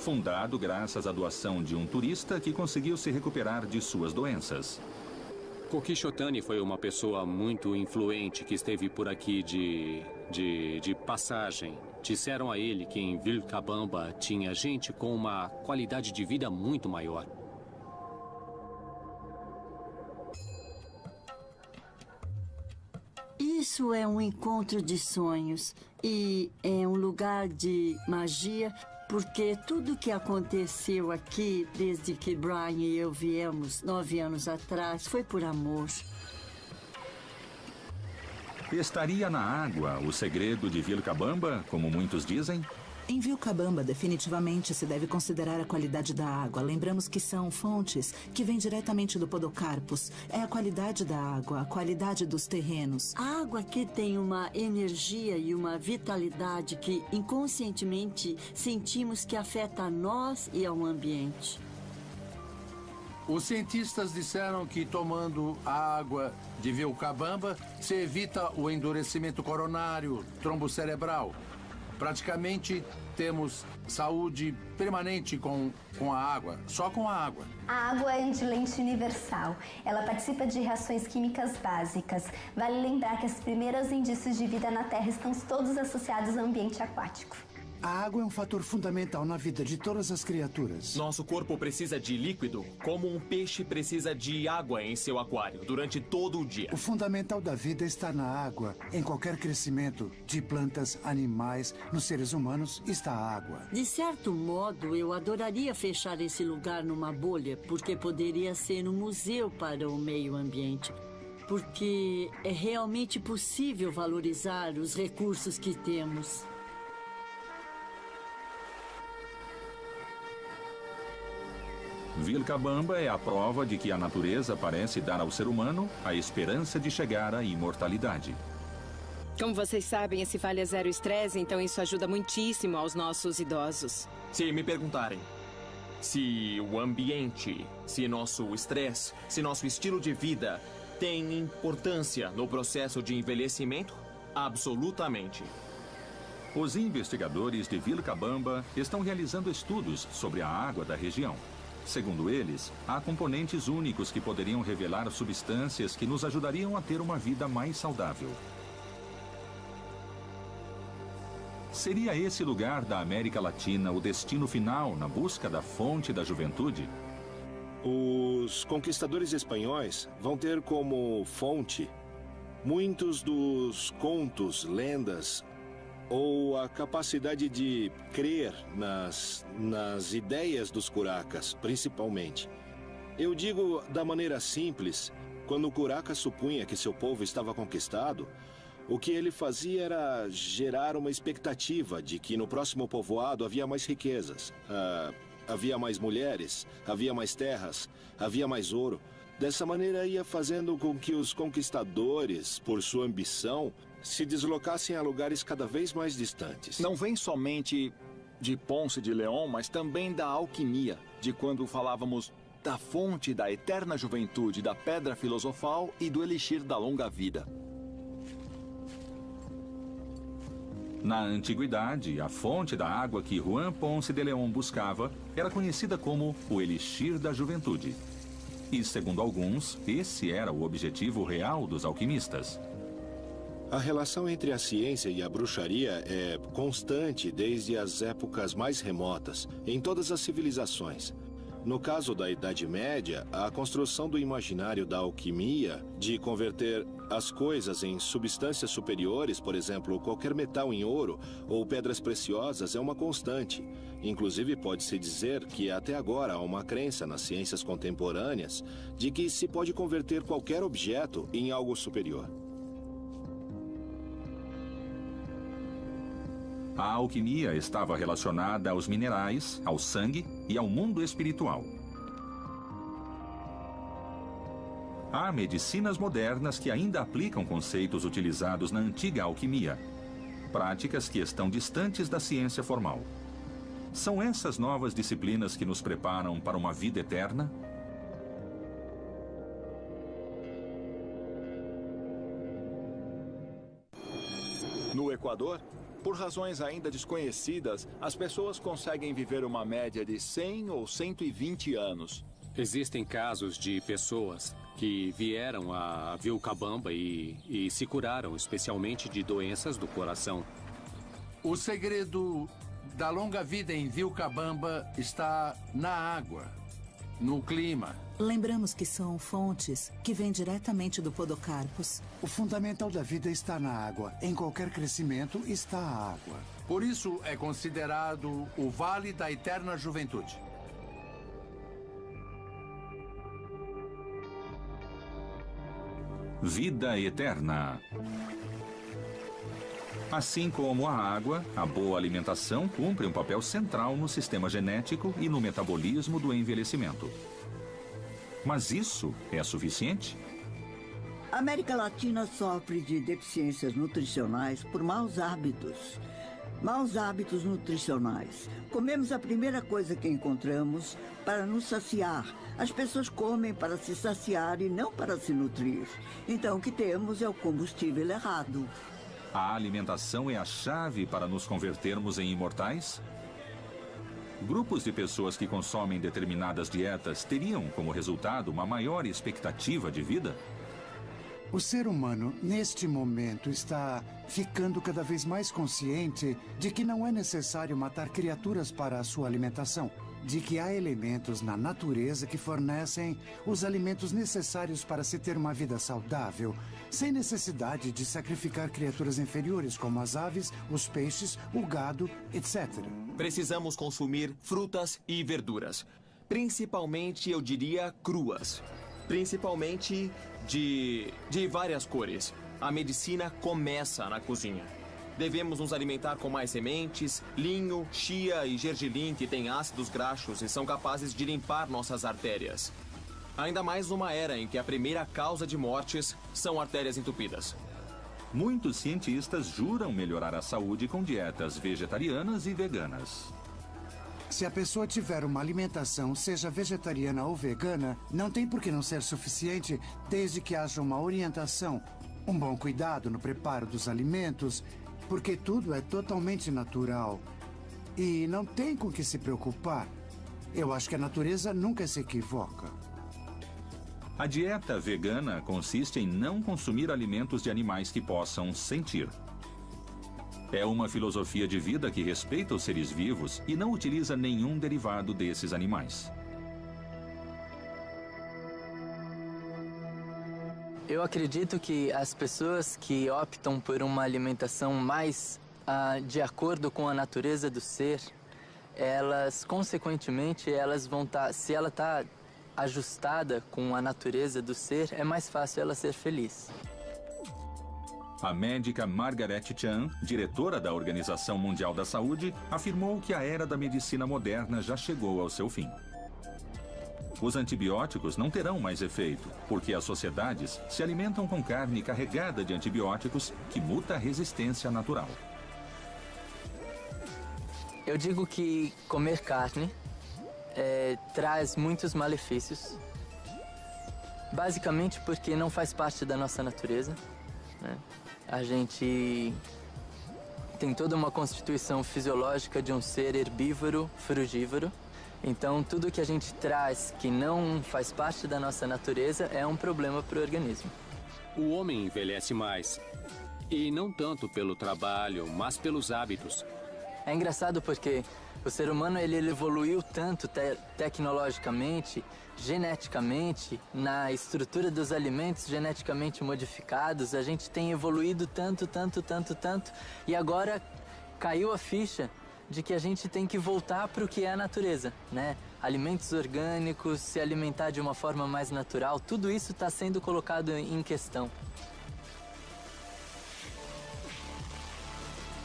fundado graças à doação de um turista que conseguiu se recuperar de suas doenças. Coquiti Otani foi uma pessoa muito influente que esteve por aqui de passagem. Disseram a ele que em Vilcabamba tinha gente com uma qualidade de vida muito maior. Isso é um encontro de sonhos e é um lugar de magia, porque tudo que aconteceu aqui desde que Brian e eu viemos 9 anos atrás foi por amor. Estaria na água o segredo de Vilcabamba, como muitos dizem? Em Vilcabamba, definitivamente se deve considerar a qualidade da água. Lembramos que são fontes que vêm diretamente do Podocarpus. É a qualidade da água, a qualidade dos terrenos. A água aqui tem uma energia e uma vitalidade que inconscientemente sentimos que afeta a nós e ao ambiente. Os cientistas disseram que tomando a água de Vilcabamba se evita o endurecimento coronário, trombo cerebral. Praticamente temos saúde permanente com a água, só com a água. A água é antilente universal. Ela participa de reações químicas básicas. Vale lembrar que os primeiros indícios de vida na Terra estão todos associados ao ambiente aquático. A água é um fator fundamental na vida de todas as criaturas. Nosso corpo precisa de líquido, como um peixe precisa de água em seu aquário, durante todo o dia. O fundamental da vida está na água. Em qualquer crescimento de plantas, animais, nos seres humanos, está a água. De certo modo, eu adoraria fechar esse lugar numa bolha, porque poderia ser um museu para o meio ambiente. Porque é realmente possível valorizar os recursos que temos. Vilcabamba é a prova de que a natureza parece dar ao ser humano a esperança de chegar à imortalidade. Como vocês sabem, esse vale é zero estresse, então isso ajuda muitíssimo aos nossos idosos. Se me perguntarem se o ambiente, se nosso estresse, se nosso estilo de vida tem importância no processo de envelhecimento, absolutamente. Os investigadores de Vilcabamba estão realizando estudos sobre a água da região. Segundo eles, há componentes únicos que poderiam revelar substâncias que nos ajudariam a ter uma vida mais saudável. Seria esse lugar da América Latina o destino final na busca da fonte da juventude? Os conquistadores espanhóis vão ter como fonte muitos dos contos, lendas, ou a capacidade de crer nas ideias dos curacas, principalmente. Eu digo da maneira simples, quando o curaca supunha que seu povo estava conquistado, o que ele fazia era gerar uma expectativa de que no próximo povoado havia mais riquezas, havia mais mulheres, havia mais terras, havia mais ouro. Dessa maneira ia fazendo com que os conquistadores, por sua ambição, se deslocassem a lugares cada vez mais distantes. Não vem somente de Ponce de León, mas também da alquimia, de quando falávamos da fonte da eterna juventude, da pedra filosofal e do elixir da longa vida. Na antiguidade, a fonte da água que Juan Ponce de León buscava era conhecida como o elixir da juventude. E, segundo alguns, esse era o objetivo real dos alquimistas. A relação entre a ciência e a bruxaria é constante desde as épocas mais remotas, em todas as civilizações. No caso da Idade Média, a construção do imaginário da alquimia, de converter as coisas em substâncias superiores, por exemplo, qualquer metal em ouro ou pedras preciosas, é uma constante. Inclusive, pode-se dizer que até agora há uma crença nas ciências contemporâneas de que se pode converter qualquer objeto em algo superior. A alquimia estava relacionada aos minerais, ao sangue e ao mundo espiritual. Há medicinas modernas que ainda aplicam conceitos utilizados na antiga alquimia, práticas que estão distantes da ciência formal. São essas novas disciplinas que nos preparam para uma vida eterna? No Equador, por razões ainda desconhecidas, as pessoas conseguem viver uma média de 100 ou 120 anos. Existem casos de pessoas que vieram a Vilcabamba e se curaram, especialmente de doenças do coração. O segredo da longa vida em Vilcabamba está na água, no clima. Lembramos que são fontes que vêm diretamente do Podocarpus. O fundamental da vida está na água. Em qualquer crescimento está a água. Por isso é considerado o Vale da Eterna Juventude. Vida eterna. Assim como a água, a boa alimentação cumpre um papel central no sistema genético e no metabolismo do envelhecimento. Mas isso é suficiente? A América Latina sofre de deficiências nutricionais por maus hábitos. Maus hábitos nutricionais. Comemos a primeira coisa que encontramos para nos saciar, As pessoas comem para se saciar e não para se nutrir. Então o que temos é o combustível errado. A alimentação é a chave para nos convertermos em imortais? Grupos de pessoas que consomem determinadas dietas teriam como resultado uma maior expectativa de vida? O ser humano, neste momento, está ficando cada vez mais consciente de que não é necessário matar criaturas para a sua alimentação, de que há elementos na natureza que fornecem os alimentos necessários para se ter uma vida saudável, sem necessidade de sacrificar criaturas inferiores como as aves, os peixes, o gado, etc. Precisamos consumir frutas e verduras. Principalmente, eu diria, cruas. Principalmente de várias cores. A medicina começa na cozinha. Devemos nos alimentar com mais sementes, linho, chia e gergelim, que têm ácidos graxos e são capazes de limpar nossas artérias. Ainda mais numa era em que a primeira causa de mortes são artérias entupidas. Muitos cientistas juram melhorar a saúde com dietas vegetarianas e veganas. Se a pessoa tiver uma alimentação, seja vegetariana ou vegana, não tem por que não ser suficiente, desde que haja uma orientação, um bom cuidado no preparo dos alimentos, porque tudo é totalmente natural. E não tem com que se preocupar. Eu acho que a natureza nunca se equivoca. A dieta vegana consiste em não consumir alimentos de animais que possam sentir. É uma filosofia de vida que respeita os seres vivos e não utiliza nenhum derivado desses animais. Eu acredito que as pessoas que optam por uma alimentação mais de acordo com a natureza do ser, elas, consequentemente, elas vão estar, se ela está ajustada com a natureza do ser, é mais fácil ela ser feliz. A médica Margaret Chan, diretora da Organização Mundial da Saúde, afirmou que a era da medicina moderna já chegou ao seu fim. Os antibióticos não terão mais efeito, porque as sociedades se alimentam com carne carregada de antibióticos que muta a resistência natural. Eu digo que comer carne traz muitos malefícios, basicamente porque não faz parte da nossa natureza, né? A gente tem toda uma constituição fisiológica de um ser herbívoro, frugívoro. Então, tudo que a gente traz que não faz parte da nossa natureza é um problema para o organismo. O homem envelhece mais. E não tanto pelo trabalho, mas pelos hábitos. É engraçado porque o ser humano ele evoluiu tanto tecnologicamente, geneticamente, na estrutura dos alimentos geneticamente modificados. A gente tem evoluído tanto, e agora caiu a ficha de que a gente tem que voltar para o que é a natureza, né? Alimentos orgânicos, se alimentar de uma forma mais natural, tudo isso está sendo colocado em questão.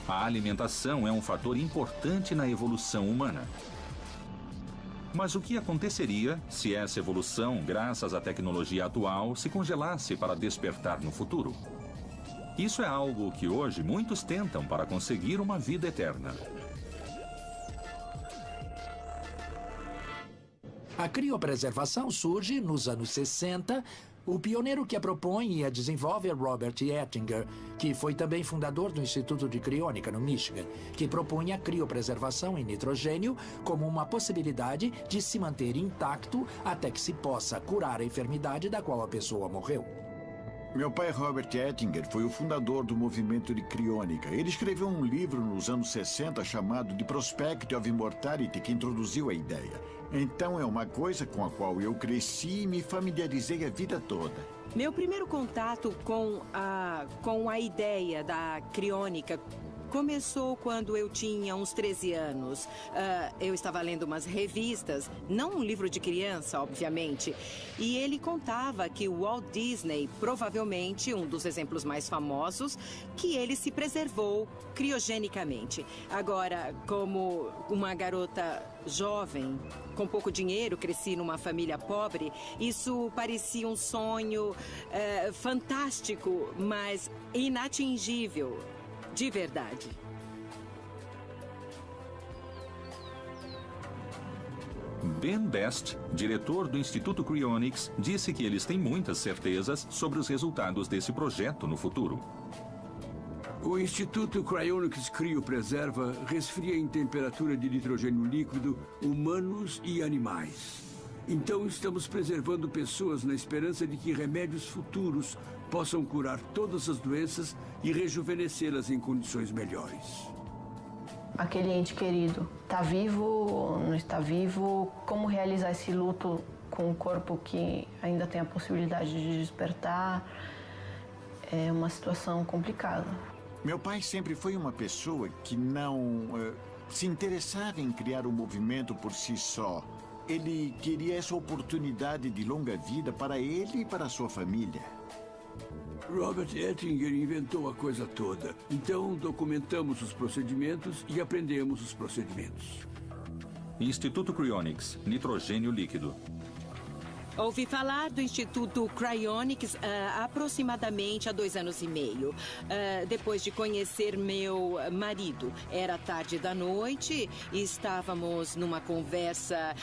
A alimentação é um fator importante na evolução humana. Mas o que aconteceria se essa evolução, graças à tecnologia atual, se congelasse para despertar no futuro? Isso é algo que hoje muitos tentam para conseguir uma vida eterna. A criopreservação surge nos anos 60. O pioneiro que a propõe e a desenvolve é Robert Ettinger, que foi também fundador do Instituto de Criônica, no Michigan, que propunha a criopreservação em nitrogênio como uma possibilidade de se manter intacto até que se possa curar a enfermidade da qual a pessoa morreu. Meu pai, Robert Ettinger, foi o fundador do movimento de criônica. Ele escreveu um livro nos anos 60 chamado The Prospect of Immortality, que introduziu a ideia. Então é uma coisa com a qual eu cresci e me familiarizei a vida toda. Meu primeiro contato com a ideia da criônica começou quando eu tinha uns 13 anos. Eu estava lendo umas revistas, não um livro de criança, obviamente, e ele contava que o Walt Disney, provavelmente um dos exemplos mais famosos, que ele se preservou criogenicamente. Agora, como uma garota jovem, com pouco dinheiro, cresci numa família pobre, isso parecia um sonho fantástico, mas inatingível. De verdade. Ben Best, diretor do Instituto Cryonics, disse que eles têm muitas certezas sobre os resultados desse projeto no futuro. O Instituto Cryonics criopreserva resfria em temperatura de nitrogênio líquido humanos e animais. Então estamos preservando pessoas na esperança de que remédios futuros possam curar todas as doenças e rejuvenescê-las em condições melhores. Aquele ente querido está vivo, não está vivo? Como realizar esse luto com um corpo que ainda tem a possibilidade de despertar? É uma situação complicada. Meu pai sempre foi uma pessoa que não se interessava em criar um movimento por si só. Ele queria essa oportunidade de longa vida para ele e para a sua família. Robert Ettinger inventou a coisa toda. Então, documentamos os procedimentos e aprendemos os procedimentos. Instituto Cryonics, nitrogênio líquido. Ouvi falar do Instituto Cryonics aproximadamente há 2 anos e meio. Depois de conhecer meu marido. Era tarde da noite e estávamos numa conversa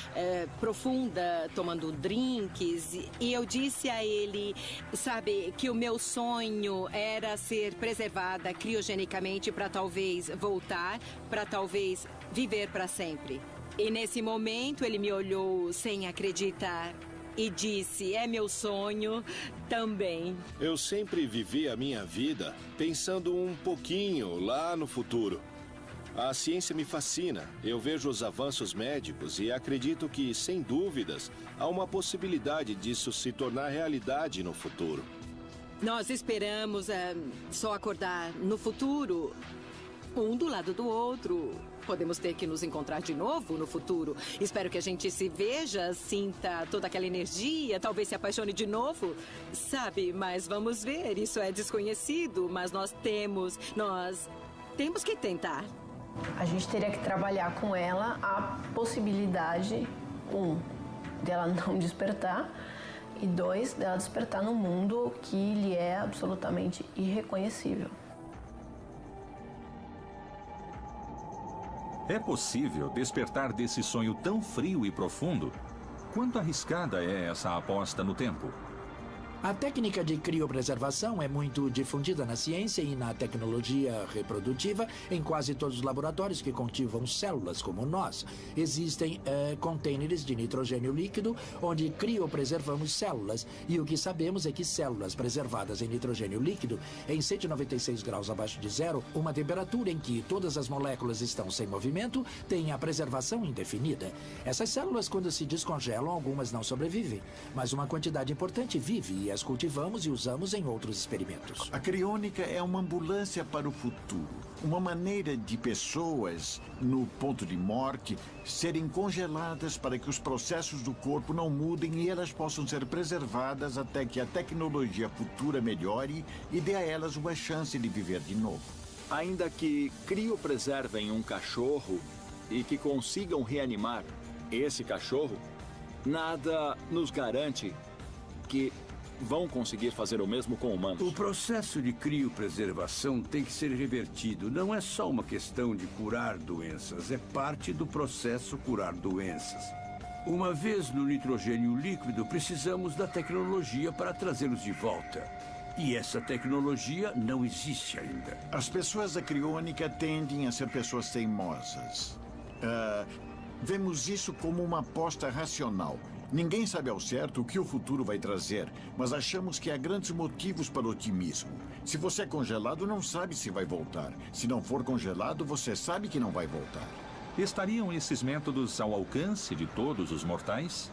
profunda, tomando drinks. E eu disse a ele, sabe, que o meu sonho era ser preservada criogenicamente para talvez voltar, para talvez viver para sempre. E nesse momento ele me olhou sem acreditar. E disse, é meu sonho também. Eu sempre vivi a minha vida pensando um pouquinho lá no futuro. A ciência me fascina. Eu vejo os avanços médicos e acredito que, sem dúvidas, há uma possibilidade disso se tornar realidade no futuro. Nós esperamos só acordar no futuro, um do lado do outro. Podemos ter que nos encontrar de novo no futuro. Espero que a gente se veja, sinta toda aquela energia, talvez se apaixone de novo. Sabe, mas vamos ver. Isso é desconhecido, mas nós temos que tentar. A gente teria que trabalhar com ela a possibilidade, dela não despertar, e 2, dela despertar num mundo que lhe é absolutamente irreconhecível. É possível despertar desse sonho tão frio e profundo? Quanto arriscada é essa aposta no tempo? A técnica de criopreservação é muito difundida na ciência e na tecnologia reprodutiva em quase todos os laboratórios que cultivam células como nós. Existem contêineres de nitrogênio líquido onde criopreservamos células e o que sabemos é que células preservadas em nitrogênio líquido em 196 graus abaixo de zero, uma temperatura em que todas as moléculas estão sem movimento, têm a preservação indefinida. Essas células, quando se descongelam, algumas não sobrevivem, mas uma quantidade importante vive e as cultivamos e usamos em outros experimentos. A criônica é uma ambulância para o futuro. Uma maneira de pessoas, no ponto de morte, serem congeladas para que os processos do corpo não mudem e elas possam ser preservadas até que a tecnologia futura melhore e dê a elas uma chance de viver de novo. Ainda que criopreservem um cachorro e que consigam reanimar esse cachorro, nada nos garante que vão conseguir fazer o mesmo com humanos. O processo de criopreservação tem que ser revertido. Não é só uma questão de curar doenças, é parte do processo curar doenças. Uma vez no nitrogênio líquido, precisamos da tecnologia para trazê-los de volta. E essa tecnologia não existe ainda. As pessoas da criônica tendem a ser pessoas teimosas. Vemos isso como uma aposta racional. Ninguém sabe ao certo o que o futuro vai trazer, mas achamos que há grandes motivos para o otimismo. Se você é congelado, não sabe se vai voltar. Se não for congelado, você sabe que não vai voltar. Estariam esses métodos ao alcance de todos os mortais?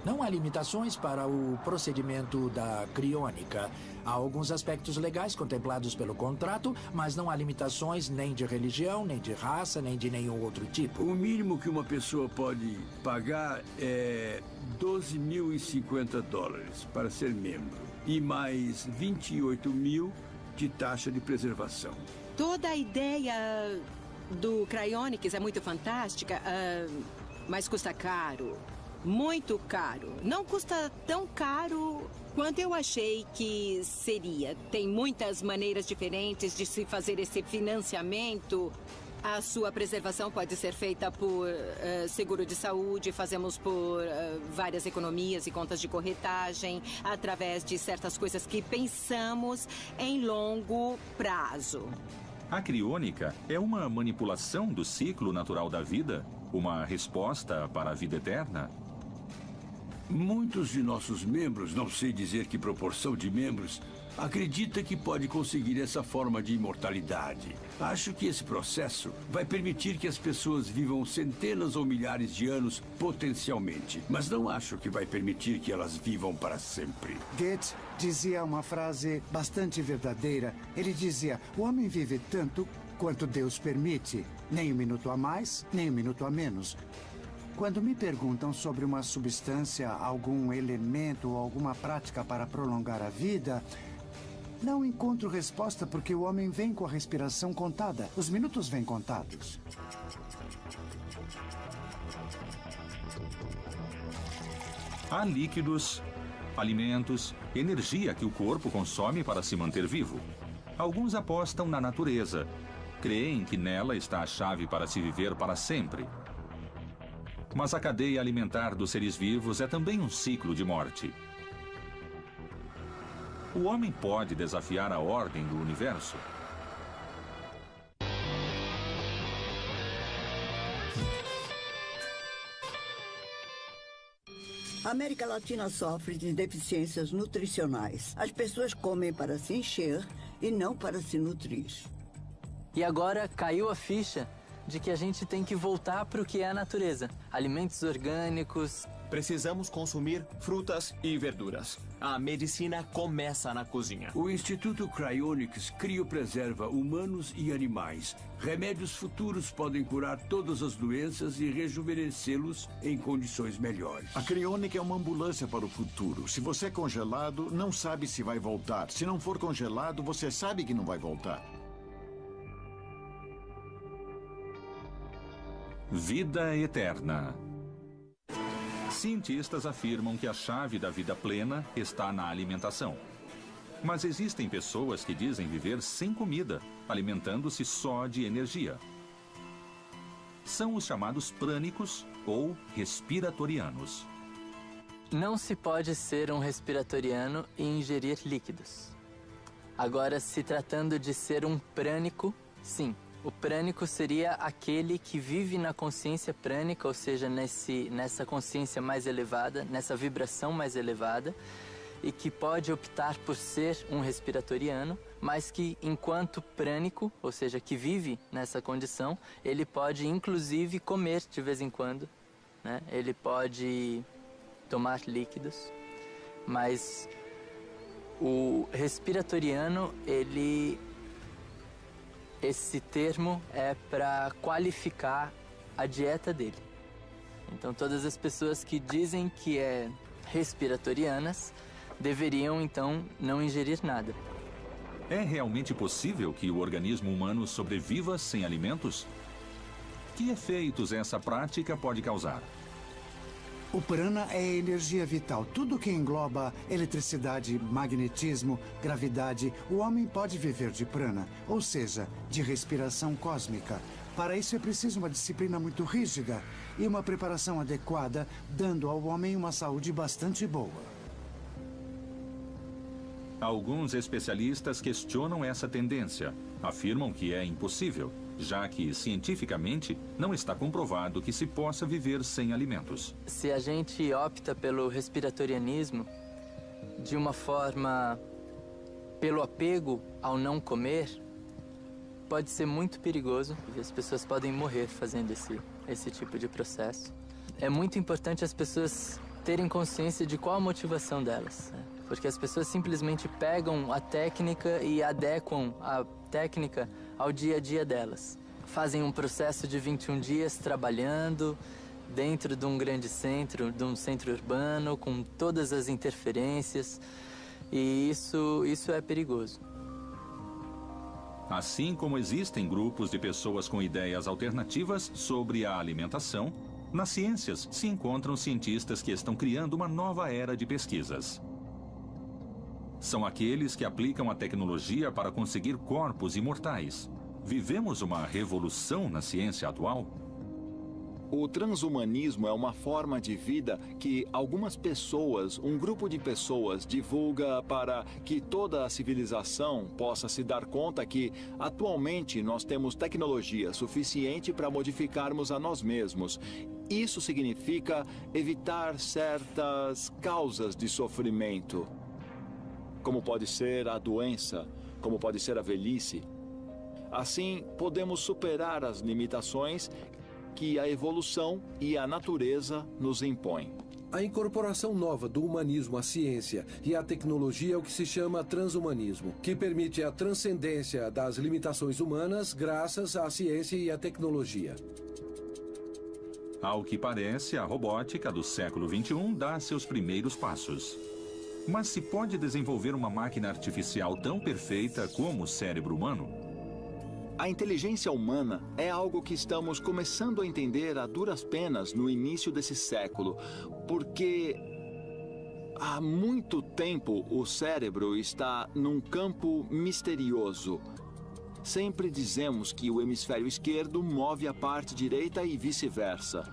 Não há limitações para o procedimento da criônica. Há alguns aspectos legais contemplados pelo contrato, mas não há limitações nem de religião, nem de raça, nem de nenhum outro tipo. O mínimo que uma pessoa pode pagar é $12.050 para ser membro e mais 28 mil de taxa de preservação. Toda a ideia do Cryonics é muito fantástica, mas custa caro. Muito caro. Não custa tão caro quanto eu achei que seria. Tem muitas maneiras diferentes de se fazer esse financiamento. A sua preservação pode ser feita por seguro de saúde, fazemos por várias economias e contas de corretagem, através de certas coisas que pensamos em longo prazo. A criônica é uma manipulação do ciclo natural da vida? Uma resposta para a vida eterna? Muitos de nossos membros, não sei dizer que proporção de membros, acredita que pode conseguir essa forma de imortalidade. Acho que esse processo vai permitir que as pessoas vivam centenas ou milhares de anos potencialmente, mas não acho que vai permitir que elas vivam para sempre. Goethe dizia uma frase bastante verdadeira. Ele dizia: o homem vive tanto quanto Deus permite, nem um minuto a mais, nem um minuto a menos. Quando me perguntam sobre uma substância, algum elemento ou alguma prática para prolongar a vida, não encontro resposta porque o homem vem com a respiração contada. Os minutos vêm contados. Há líquidos, alimentos, energia que o corpo consome para se manter vivo. Alguns apostam na natureza. Creem que nela está a chave para se viver para sempre. Mas a cadeia alimentar dos seres vivos é também um ciclo de morte. O homem pode desafiar a ordem do universo? A América Latina sofre de deficiências nutricionais. As pessoas comem para se encher e não para se nutrir. E agora caiu a ficha de que a gente tem que voltar para o que é a natureza. Alimentos orgânicos. Precisamos consumir frutas e verduras. A medicina começa na cozinha. O Instituto Cryonics criopreserva humanos e animais. Remédios futuros podem curar todas as doenças e rejuvenescê-los em condições melhores. A criônica é uma ambulância para o futuro. Se você é congelado, não sabe se vai voltar. Se não for congelado, você sabe que não vai voltar. Vida eterna. Cientistas afirmam que a chave da vida plena está na alimentação. Mas existem pessoas que dizem viver sem comida, alimentando-se só de energia. São os chamados prânicos ou respiratorianos. Não se pode ser um respiratoriano e ingerir líquidos. Agora, se tratando de ser um prânico, sim. O prânico seria aquele que vive na consciência prânica, ou seja, nessa consciência mais elevada, nessa vibração mais elevada, e que pode optar por ser um respiratoriano, mas que, enquanto prânico, ou seja, que vive nessa condição, ele pode, inclusive, comer de vez em quando, né? Ele pode tomar líquidos, mas o respiratoriano, esse termo é para qualificar a dieta dele. Então, todas as pessoas que dizem que é respiratorianas deveriam, então, não ingerir nada. É realmente possível que o organismo humano sobreviva sem alimentos? Que efeitos essa prática pode causar? O prana é energia vital. Tudo que engloba eletricidade, magnetismo, gravidade, o homem pode viver de prana, ou seja, de respiração cósmica. Para isso é preciso uma disciplina muito rígida e uma preparação adequada, dando ao homem uma saúde bastante boa. Alguns especialistas questionam essa tendência. Afirmam que é impossível, já que, cientificamente, não está comprovado que se possa viver sem alimentos. Se a gente opta pelo respiratorianismo, de uma forma, pelo apego ao não comer, pode ser muito perigoso e as pessoas podem morrer fazendo esse tipo de processo. É muito importante as pessoas terem consciência de qual a motivação delas, né? Porque as pessoas simplesmente pegam a técnica e adequam a técnica ao dia a dia delas. Fazem um processo de 21 dias trabalhando dentro de um grande centro, de um centro urbano, com todas as interferências, e isso é perigoso. Assim como existem grupos de pessoas com ideias alternativas sobre a alimentação, nas ciências se encontram cientistas que estão criando uma nova era de pesquisas. São aqueles que aplicam a tecnologia para conseguir corpos imortais, Vivemos uma revolução na ciência atual? O transhumanismo é uma forma de vida que algumas pessoas, um grupo de pessoas, divulga para que toda a civilização possa se dar conta que, atualmente, nós temos tecnologia suficiente para modificarmos a nós mesmos. Isso significa evitar certas causas de sofrimento, como pode ser a doença, como pode ser a velhice. Assim, podemos superar as limitações que a evolução e a natureza nos impõem. A incorporação nova do humanismo à ciência e à tecnologia é o que se chama transhumanismo, que permite a transcendência das limitações humanas graças à ciência e à tecnologia. Ao que parece, a robótica do século XXI dá seus primeiros passos. Mas se pode desenvolver uma máquina artificial tão perfeita como o cérebro humano? A inteligência humana é algo que estamos começando a entender a duras penas no início desse século, porque há muito tempo o cérebro está num campo misterioso. Sempre dizemos que o hemisfério esquerdo move a parte direita e vice-versa.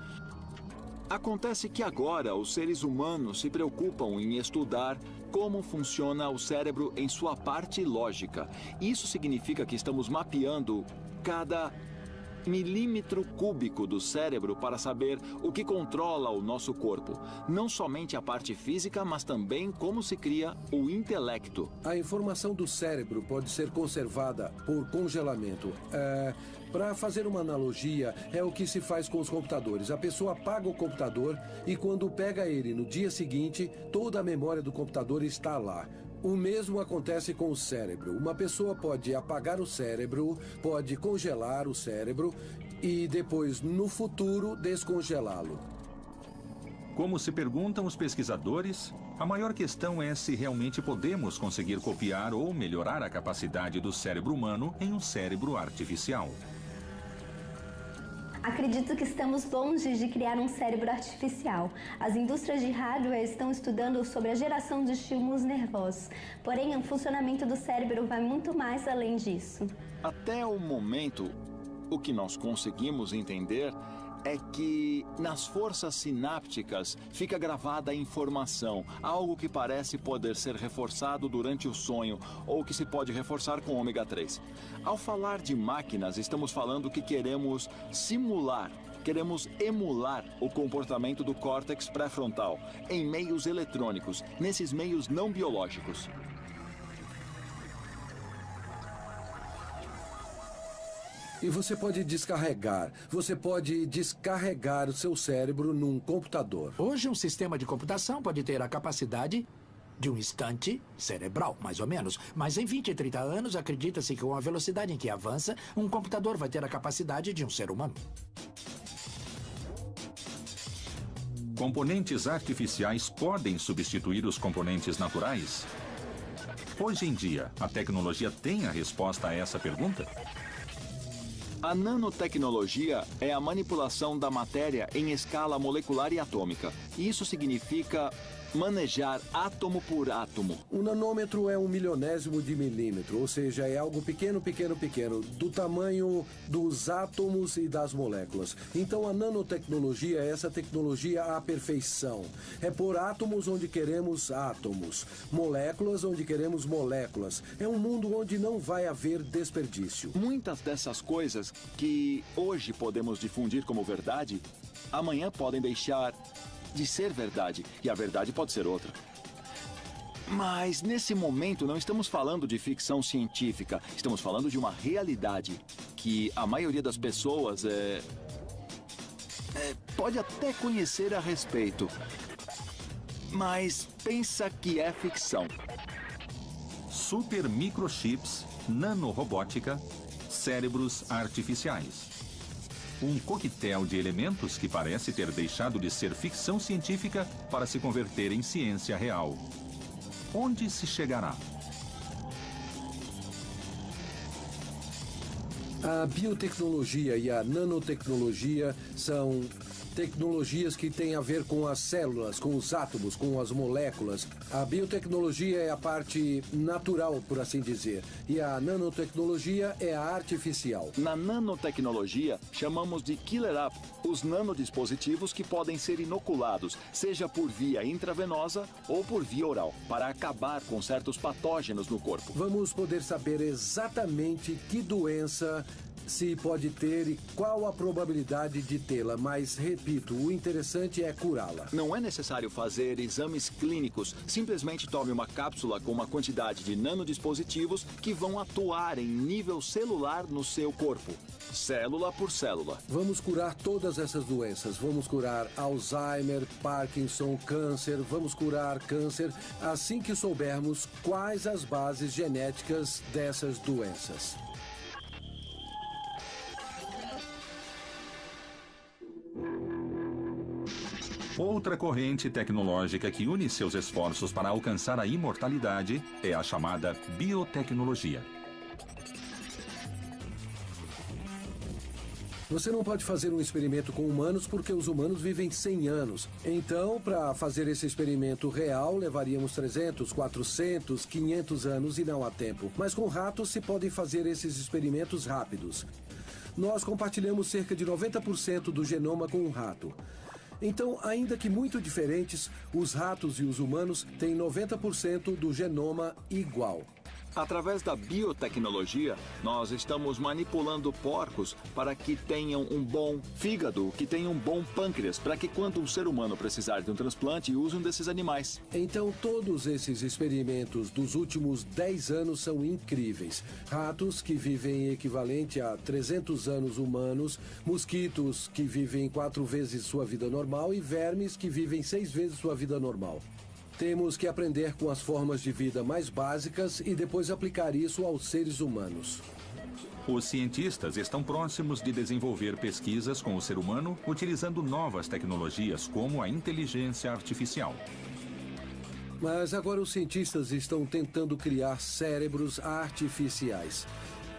Acontece que agora os seres humanos se preocupam em estudar como funciona o cérebro em sua parte lógica. Isso significa que estamos mapeando cada milímetro cúbico do cérebro para saber o que controla o nosso corpo. Não somente a parte física, mas também como se cria o intelecto. A informação do cérebro pode ser conservada por congelamento. Para fazer uma analogia, é o que se faz com os computadores. A pessoa apaga o computador e quando pega ele no dia seguinte, toda a memória do computador está lá. O mesmo acontece com o cérebro. Uma pessoa pode apagar o cérebro, pode congelar o cérebro e depois, no futuro, descongelá-lo. Como se perguntam os pesquisadores, a maior questão é se realmente podemos conseguir copiar ou melhorar a capacidade do cérebro humano em um cérebro artificial. Acredito que estamos longe de criar um cérebro artificial. As indústrias de hardware estão estudando sobre a geração de estímulos nervosos. Porém, o funcionamento do cérebro vai muito mais além disso. Até o momento, o que nós conseguimos entender é que nas forças sinápticas fica gravada a informação, algo que parece poder ser reforçado durante o sonho ou que se pode reforçar com ômega 3. Ao falar de máquinas, estamos falando que queremos simular, queremos emular o comportamento do córtex pré-frontal em meios eletrônicos, nesses meios não biológicos. E você pode descarregar o seu cérebro num computador. Hoje, um sistema de computação pode ter a capacidade de um instante cerebral, mais ou menos. Mas em 20 e 30 anos, acredita-se que com a velocidade em que avança, um computador vai ter a capacidade de um ser humano. Componentes artificiais podem substituir os componentes naturais? Hoje em dia, a tecnologia tem a resposta a essa pergunta? A nanotecnologia é a manipulação da matéria em escala molecular e atômica. Isso significa manejar átomo por átomo. Um nanômetro é 1/1000º de milímetro, ou seja, é algo pequeno, do tamanho dos átomos e das moléculas. Então a nanotecnologia é essa tecnologia à perfeição. É pôr átomos onde queremos átomos, moléculas onde queremos moléculas. É um mundo onde não vai haver desperdício. Muitas dessas coisas que hoje podemos difundir como verdade, amanhã podem deixar de ser verdade, e a verdade pode ser outra. Mas, nesse momento, não estamos falando de ficção científica, estamos falando de uma realidade que a maioria das pessoas pode até conhecer a respeito, mas pensa que é ficção. Super microchips, nanorobótica, cérebros artificiais. Um coquetel de elementos que parece ter deixado de ser ficção científica para se converter em ciência real. Onde se chegará? A biotecnologia e a nanotecnologia são Tecnologias que têm a ver com as células, com os átomos, com as moléculas. A biotecnologia é a parte natural, por assim dizer. E a nanotecnologia é a artificial. Na nanotecnologia, chamamos de killer app os nanodispositivos que podem ser inoculados, seja por via intravenosa ou por via oral, para acabar com certos patógenos no corpo. Vamos poder saber exatamente que doença se pode ter e qual a probabilidade de tê-la, mas, repito, o interessante é curá-la. Não é necessário fazer exames clínicos. Simplesmente tome uma cápsula com uma quantidade de nanodispositivos que vão atuar em nível celular no seu corpo, célula por célula. Vamos curar todas essas doenças. Vamos curar Alzheimer, Parkinson, câncer. Vamos curar câncer assim que soubermos quais as bases genéticas dessas doenças. Outra corrente tecnológica que une seus esforços para alcançar a imortalidade é a chamada biotecnologia. Você não pode fazer um experimento com humanos porque os humanos vivem 100 anos. Então, para fazer esse experimento real, levaríamos 300, 400, 500 anos e não há tempo. Mas com ratos se podem fazer esses experimentos rápidos. Nós compartilhamos cerca de 90% do genoma com um rato. Então, ainda que muito diferentes, os ratos e os humanos têm 90% do genoma igual. Através da biotecnologia, nós estamos manipulando porcos para que tenham um bom fígado, que tenham um bom pâncreas, para que quando um ser humano precisar de um transplante, use um desses animais. Então, todos esses experimentos dos últimos 10 anos são incríveis. Ratos que vivem equivalente a 300 anos humanos, mosquitos que vivem 4 vezes sua vida normal e vermes que vivem 6 vezes sua vida normal. Temos que aprender com as formas de vida mais básicas e depois aplicar isso aos seres humanos. Os cientistas estão próximos de desenvolver pesquisas com o ser humano utilizando novas tecnologias como a inteligência artificial. Mas agora os cientistas estão tentando criar cérebros artificiais.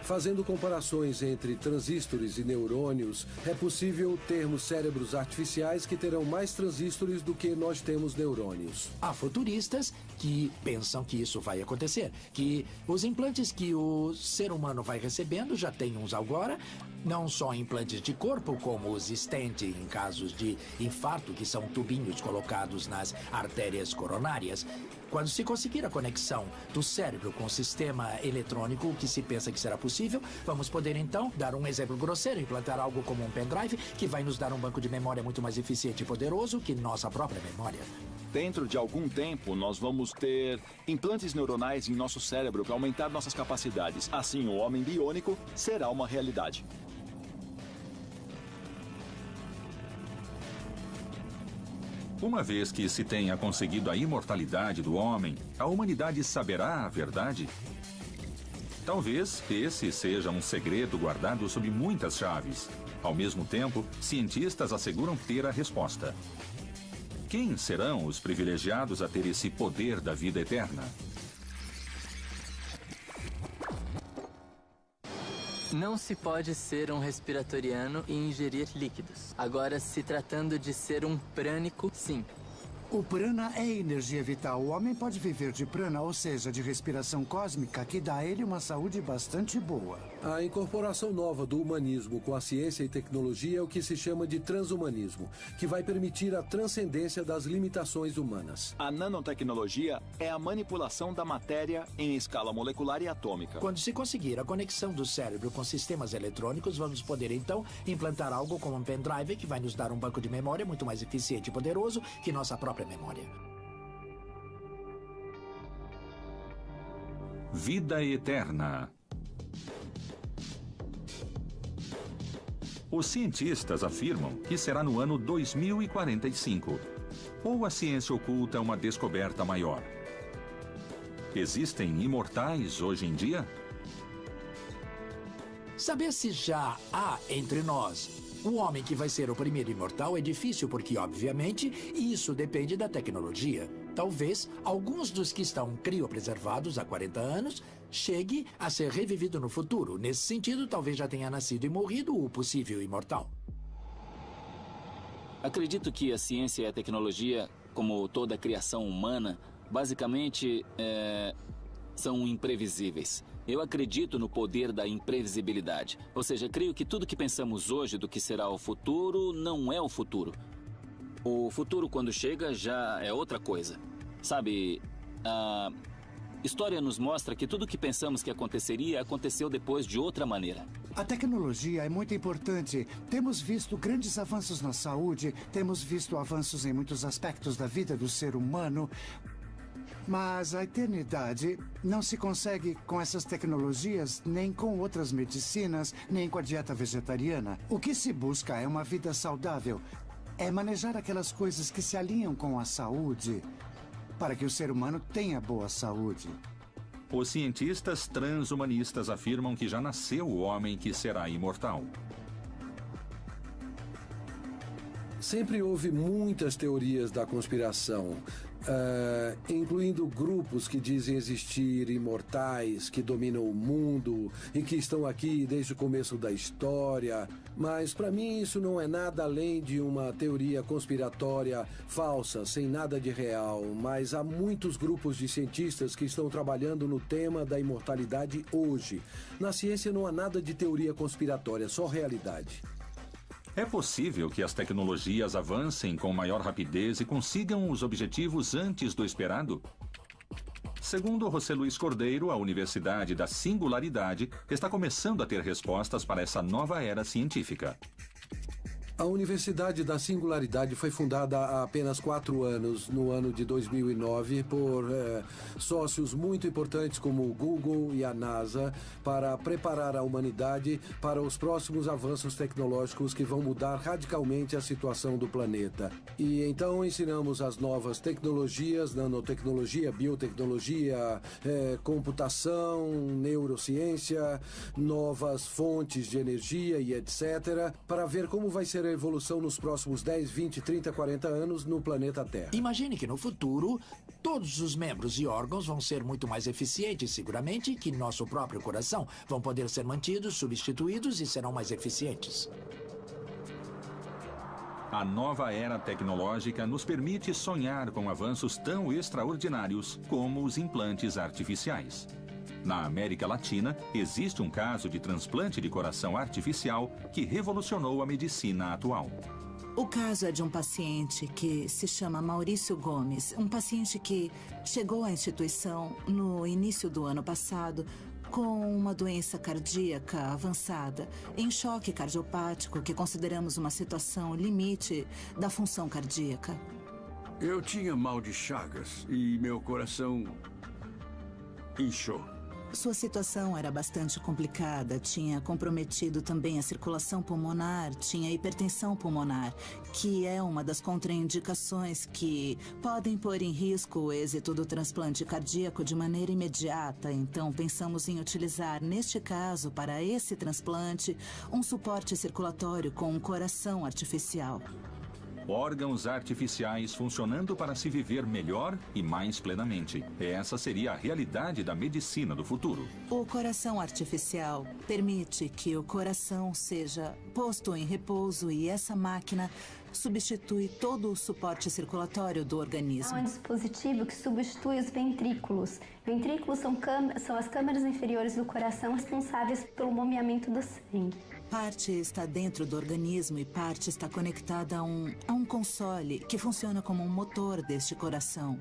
Fazendo comparações entre transistores e neurônios, é possível termos cérebros artificiais que terão mais transistores do que nós temos neurônios. Há futuristas que pensam que isso vai acontecer, que os implantes que o ser humano vai recebendo, já tem uns agora, não só implantes de corpo, como os stent em casos de infarto, que são tubinhos colocados nas artérias coronárias. Quando se conseguir a conexão do cérebro com o sistema eletrônico, o que se pensa que será possível, vamos poder então, dar um exemplo grosseiro, implantar algo como um pendrive que vai nos dar um banco de memória muito mais eficiente e poderoso que nossa própria memória. Dentro de algum tempo, nós vamos ter implantes neuronais em nosso cérebro para aumentar nossas capacidades. Assim, o homem biônico será uma realidade. Uma vez que se tenha conseguido a imortalidade do homem, a humanidade saberá a verdade? Talvez esse seja um segredo guardado sob muitas chaves. Ao mesmo tempo, cientistas asseguram ter a resposta. Quem serão os privilegiados a ter esse poder da vida eterna? Não se pode ser um respiratoriano e ingerir líquidos. Agora, se tratando de ser um prânico, sim. O prana é energia vital. O homem pode viver de prana, ou seja, de respiração cósmica, que dá a ele uma saúde bastante boa. A incorporação nova do humanismo com a ciência e tecnologia é o que se chama de transhumanismo, que vai permitir a transcendência das limitações humanas. A nanotecnologia é a manipulação da matéria em escala molecular e atômica. Quando se conseguir a conexão do cérebro com sistemas eletrônicos, vamos poder então implantar algo como um pendrive que vai nos dar um banco de memória muito mais eficiente e poderoso que nossa própria memória. Vida eterna. Os cientistas afirmam que será no ano 2045. Ou a ciência oculta uma descoberta maior? Existem imortais hoje em dia? Saber se já há entre nós o homem que vai ser o primeiro imortal é difícil porque, obviamente, isso depende da tecnologia. Talvez alguns dos que estão criopreservados há 40 anos chegue a ser revivido no futuro. Nesse sentido, talvez já tenha nascido e morrido o possível imortal. Acredito que a ciência e a tecnologia, como toda a criação humana, basicamente são imprevisíveis. Eu acredito no poder da imprevisibilidade. Ou seja, creio que tudo que pensamos hoje do que será o futuro não é o futuro. O futuro, quando chega, já é outra coisa. Sabe, a história nos mostra que tudo que pensamos que aconteceria aconteceu depois de outra maneira. A tecnologia é muito importante. Temos visto grandes avanços na saúde, temos visto avanços em muitos aspectos da vida do ser humano. Mas a eternidade não se consegue com essas tecnologias, nem com outras medicinas, nem com a dieta vegetariana. O que se busca é uma vida saudável. É manejar aquelas coisas que se alinham com a saúde, para que o ser humano tenha boa saúde. Os cientistas transhumanistas afirmam que já nasceu o homem que será imortal. Sempre houve muitas teorias da conspiração, incluindo grupos que dizem existir imortais, que dominam o mundo e que estão aqui desde o começo da história. Mas, para mim, isso não é nada além de uma teoria conspiratória falsa, sem nada de real. Mas há muitos grupos de cientistas que estão trabalhando no tema da imortalidade hoje. Na ciência não há nada de teoria conspiratória, só realidade. É possível que as tecnologias avancem com maior rapidez e consigam os objetivos antes do esperado? Segundo José Luiz Cordeiro, a Universidade da Singularidade está começando a ter respostas para essa nova era científica. A Universidade da Singularidade foi fundada há apenas 4 anos, no ano de 2009, por sócios muito importantes como o Google e a NASA, para preparar a humanidade para os próximos avanços tecnológicos que vão mudar radicalmente a situação do planeta. E então ensinamos as novas tecnologias, nanotecnologia, biotecnologia, computação, neurociência, novas fontes de energia e etc., para ver como vai ser a evolução nos próximos 10, 20, 30, 40 anos no planeta Terra. Imagine que no futuro, todos os membros e órgãos vão ser muito mais eficientes, seguramente, que nosso próprio coração. Vão poder ser mantidos, substituídos e serão mais eficientes. A nova era tecnológica nos permite sonhar com avanços tão extraordinários como os implantes artificiais. Na América Latina, existe um caso de transplante de coração artificial que revolucionou a medicina atual. O caso é de um paciente que se chama Maurício Gomes, um paciente que chegou à instituição no início do ano passado com uma doença cardíaca avançada, em choque cardiopático, que consideramos uma situação limite da função cardíaca. Eu tinha mal de Chagas e meu coração inchou. Sua situação era bastante complicada, tinha comprometido também a circulação pulmonar, tinha hipertensão pulmonar, que é uma das contraindicações que podem pôr em risco o êxito do transplante cardíaco de maneira imediata. Então, pensamos em utilizar, neste caso, para esse transplante, um suporte circulatório com um coração artificial. Órgãos artificiais funcionando para se viver melhor e mais plenamente. Essa seria a realidade da medicina do futuro. O coração artificial permite que o coração seja posto em repouso e essa máquina substitui todo o suporte circulatório do organismo. É um dispositivo que substitui os ventrículos. Ventrículos são as câmaras inferiores do coração responsáveis pelo bombeamento do sangue. Parte está dentro do organismo e parte está conectada a um console que funciona como um motor deste coração.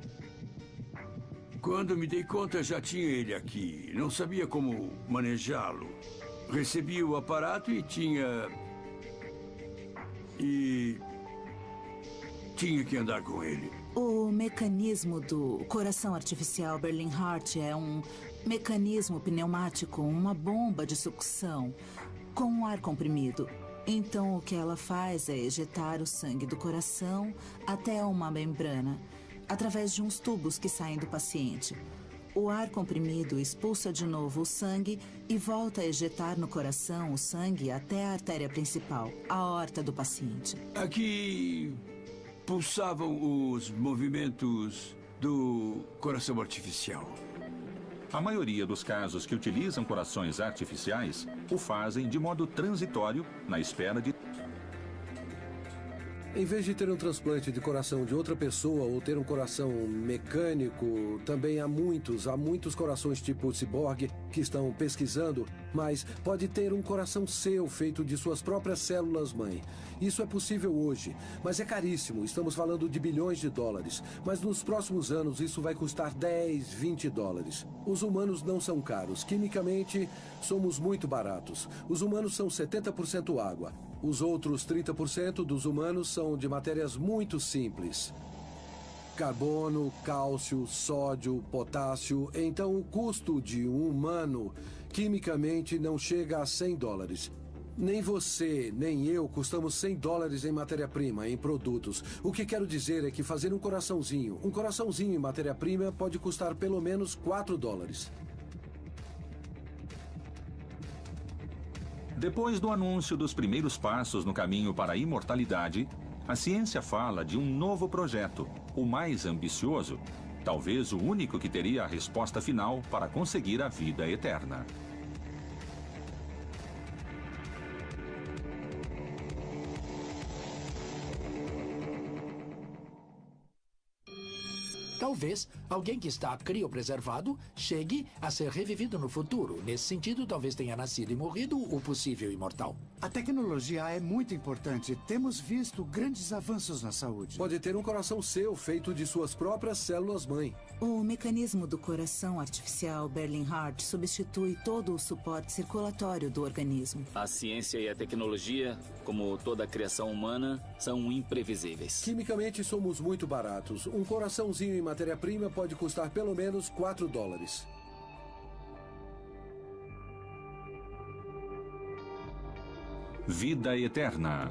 Quando me dei conta, já tinha ele aqui. Não sabia como manejá-lo. Recebi o aparato e tinha que andar com ele. O mecanismo do coração artificial Berlin Heart é um mecanismo pneumático, uma bomba de sucção com um ar comprimido. Então, o que ela faz é ejetar o sangue do coração até uma membrana, através de uns tubos que saem do paciente. O ar comprimido expulsa de novo o sangue e volta a ejetar no coração o sangue até a artéria principal, a aorta do paciente. Aqui pulsavam os movimentos do coração artificial. A maioria dos casos que utilizam corações artificiais o fazem de modo transitório, na espera de Em vez de ter um transplante de coração de outra pessoa ou ter um coração mecânico, também há muitos corações tipo ciborgue que estão pesquisando, mas pode ter um coração seu feito de suas próprias células-mãe. Isso é possível hoje, mas é caríssimo. Estamos falando de bilhões de dólares. Mas nos próximos anos isso vai custar 10, 20 dólares. Os humanos não são caros. Quimicamente, somos muito baratos. Os humanos são 70% água. Os outros 30% dos humanos são de matérias muito simples. Carbono, cálcio, sódio, potássio. Então, o custo de um humano, quimicamente, não chega a 100 dólares. Nem você, nem eu custamos 100 dólares em matéria-prima, em produtos. O que quero dizer é que fazer um coraçãozinho em matéria-prima pode custar pelo menos 4 dólares. Depois do anúncio dos primeiros passos no caminho para a imortalidade, a ciência fala de um novo projeto, o mais ambicioso, talvez o único que teria a resposta final para conseguir a vida eterna. Talvez alguém que está criopreservado chegue a ser revivido no futuro. Nesse sentido, talvez tenha nascido e morrido o possível imortal. A tecnologia é muito importante. Temos visto grandes avanços na saúde. Pode ter um coração seu feito de suas próprias células-mãe. O mecanismo do coração artificial Berlin Heart substitui todo o suporte circulatório do organismo. A ciência e a tecnologia, como toda a criação humana, são imprevisíveis. Quimicamente somos muito baratos. Um coraçãozinho em matéria-prima pode custar pelo menos 4 dólares. Vida eterna.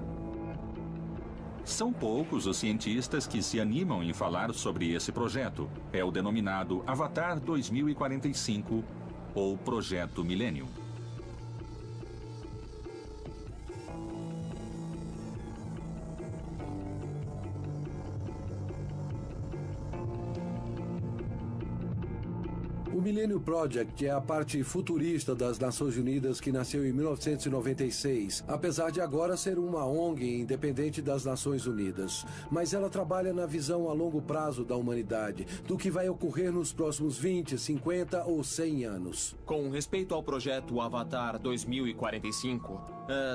São poucos os cientistas que se animam em falar sobre esse projeto. É o denominado Avatar 2045 ou Projeto Millennium. O Millennium Project é a parte futurista das Nações Unidas que nasceu em 1996, apesar de agora ser uma ONG independente das Nações Unidas. Mas ela trabalha na visão a longo prazo da humanidade, do que vai ocorrer nos próximos 20, 50 ou 100 anos. Com respeito ao projeto Avatar 2045,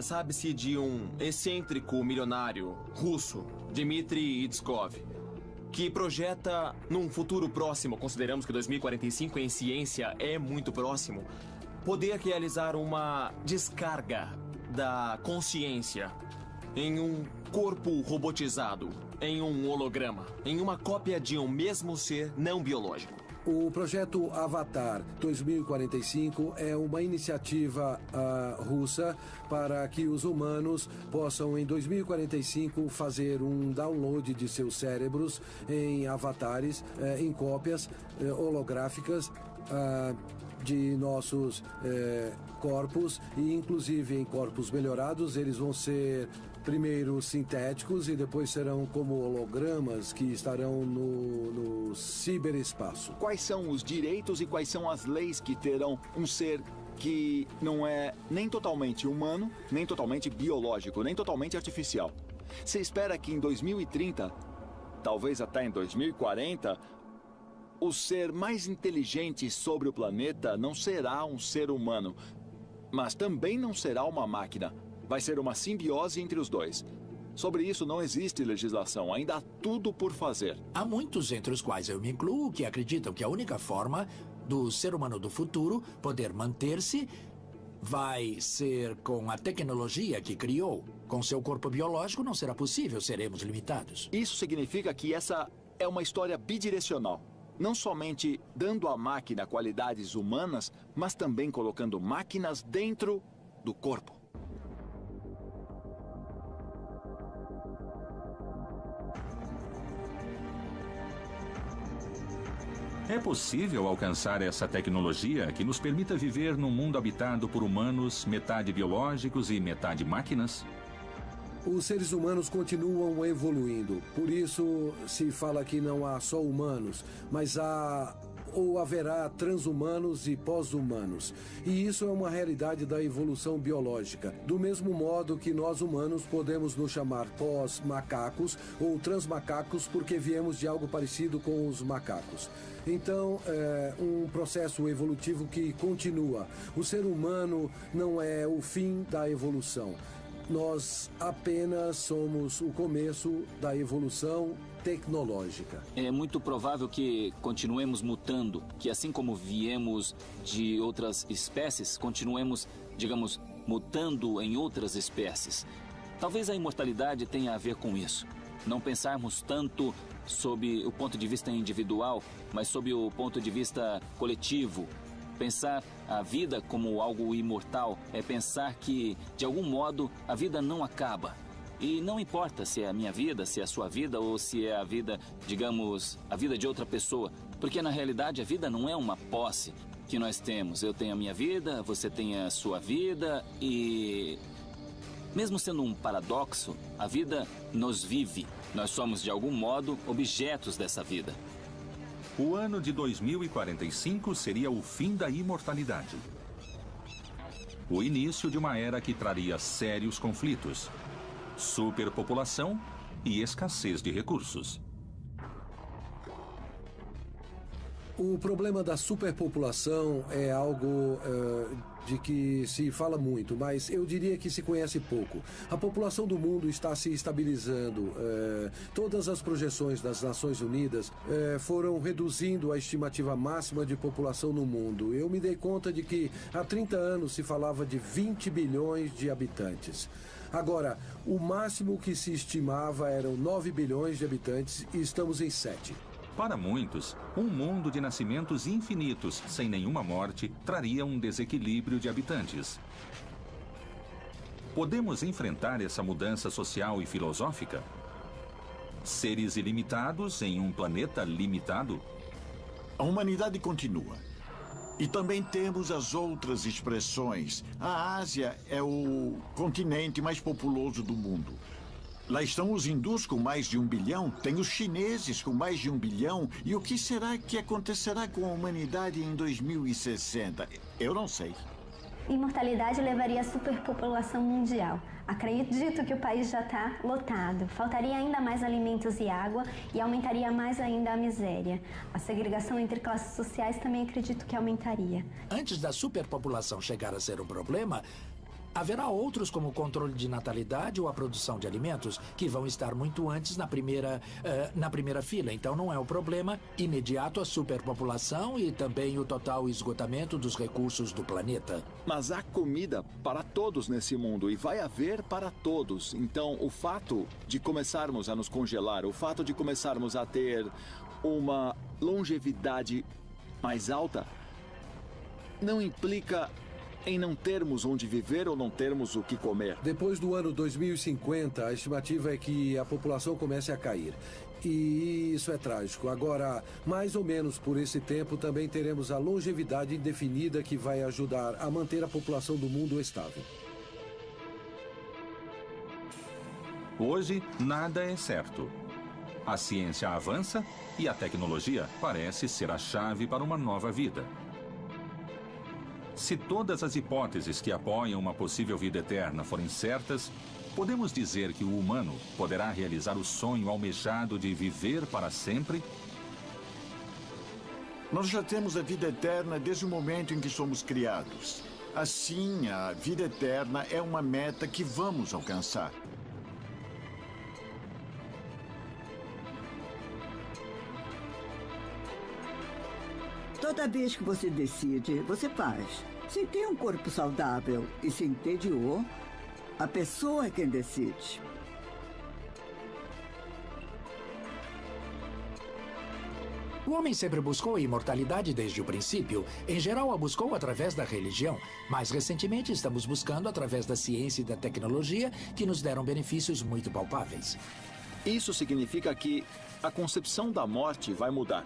sabe-se de um excêntrico milionário russo, Dmitry Itskov, que projeta num futuro próximo, consideramos que 2045 em ciência é muito próximo, poder realizar uma descarga da consciência em um corpo robotizado, em um holograma, em uma cópia de um mesmo ser não biológico. O projeto Avatar 2045 é uma iniciativa russa para que os humanos possam, em 2045, fazer um download de seus cérebros em avatares, em cópias holográficas de nossos corpos, e inclusive em corpos melhorados. Eles vão ser primeiro sintéticos e depois serão como hologramas que estarão no ciberespaço. Quais são os direitos e quais são as leis que terão um ser que não é nem totalmente humano, nem totalmente biológico, nem totalmente artificial? Se espera que em 2030, talvez até em 2040, o ser mais inteligente sobre o planeta não será um ser humano, mas também não será uma máquina. Vai ser uma simbiose entre os dois. Sobre isso não existe legislação, ainda há tudo por fazer. Há muitos, entre os quais eu me incluo, que acreditam que a única forma do ser humano do futuro poder manter-se vai ser com a tecnologia que criou. Com seu corpo biológico não será possível, seremos limitados. Isso significa que essa é uma história bidirecional. Não somente dando à máquina qualidades humanas, mas também colocando máquinas dentro do corpo. É possível alcançar essa tecnologia que nos permita viver num mundo habitado por humanos, metade biológicos e metade máquinas? Os seres humanos continuam evoluindo. Por isso se fala que não há só humanos, mas há ou haverá transhumanos e pós-humanos. E isso é uma realidade da evolução biológica. Do mesmo modo que nós humanos podemos nos chamar pós-macacos ou transmacacos porque viemos de algo parecido com os macacos. Então, é um processo evolutivo que continua. O ser humano não é o fim da evolução. Nós apenas somos o começo da evolução tecnológica. É muito provável que continuemos mutando, que assim como viemos de outras espécies, continuemos, digamos, mutando em outras espécies. Talvez a imortalidade tenha a ver com isso. Não pensarmos tanto sob o ponto de vista individual, mas sob o ponto de vista coletivo. Pensar a vida como algo imortal é pensar que, de algum modo, a vida não acaba. E não importa se é a minha vida, se é a sua vida ou se é a vida, digamos, a vida de outra pessoa. Porque, na realidade, a vida não é uma posse que nós temos. Eu tenho a minha vida, você tem a sua vida e... Mesmo sendo um paradoxo, a vida nos vive. Nós somos, de algum modo, objetos dessa vida. O ano de 2045 seria o fim da imortalidade. O início de uma era que traria sérios conflitos, superpopulação e escassez de recursos. O problema da superpopulação é algo de que se fala muito, mas eu diria que se conhece pouco. A população do mundo está se estabilizando. Todas as projeções das Nações Unidas foram reduzindo a estimativa máxima de população no mundo. Eu me dei conta de que há 30 anos se falava de 20 bilhões de habitantes. Agora, o máximo que se estimava eram 9 bilhões de habitantes e estamos em 7. Para muitos, um mundo de nascimentos infinitos, sem nenhuma morte, traria um desequilíbrio de habitantes. Podemos enfrentar essa mudança social e filosófica? Seres ilimitados em um planeta limitado? A humanidade continua. E também temos as outras expressões. A Ásia é o continente mais populoso do mundo. Lá estão os hindus com mais de 1 bilhão, tem os chineses com mais de 1 bilhão. E o que será que acontecerá com a humanidade em 2060? Eu não sei. Imortalidade levaria à superpopulação mundial. Acredito que o país já está lotado. Faltaria ainda mais alimentos e água e aumentaria mais ainda a miséria. A segregação entre classes sociais também acredito que aumentaria. Antes da superpopulação chegar a ser um problema, haverá outros como o controle de natalidade ou a produção de alimentos que vão estar muito antes na primeira fila. Então não é o problema imediato a superpopulação e também o total esgotamento dos recursos do planeta. Mas há comida para todos nesse mundo e vai haver para todos. Então o fato de começarmos a nos congelar, o fato de começarmos a ter uma longevidade mais alta, não implica em não termos onde viver ou não termos o que comer. Depois do ano 2050, a estimativa é que a população comece a cair. E isso é trágico. Agora, mais ou menos por esse tempo, também teremos a longevidade indefinida que vai ajudar a manter a população do mundo estável. Hoje, nada é certo. A ciência avança e a tecnologia parece ser a chave para uma nova vida. Se todas as hipóteses que apoiam uma possível vida eterna forem certas, podemos dizer que o humano poderá realizar o sonho almejado de viver para sempre? Nós já temos a vida eterna desde o momento em que somos criados. Assim, a vida eterna é uma meta que vamos alcançar. Toda vez que você decide, você faz. Se tem um corpo saudável e se entediou, a pessoa é quem decide. O homem sempre buscou a imortalidade desde o princípio. Em geral, a buscou através da religião. Mais recentemente, estamos buscando através da ciência e da tecnologia, que nos deram benefícios muito palpáveis. Isso significa que a concepção da morte vai mudar.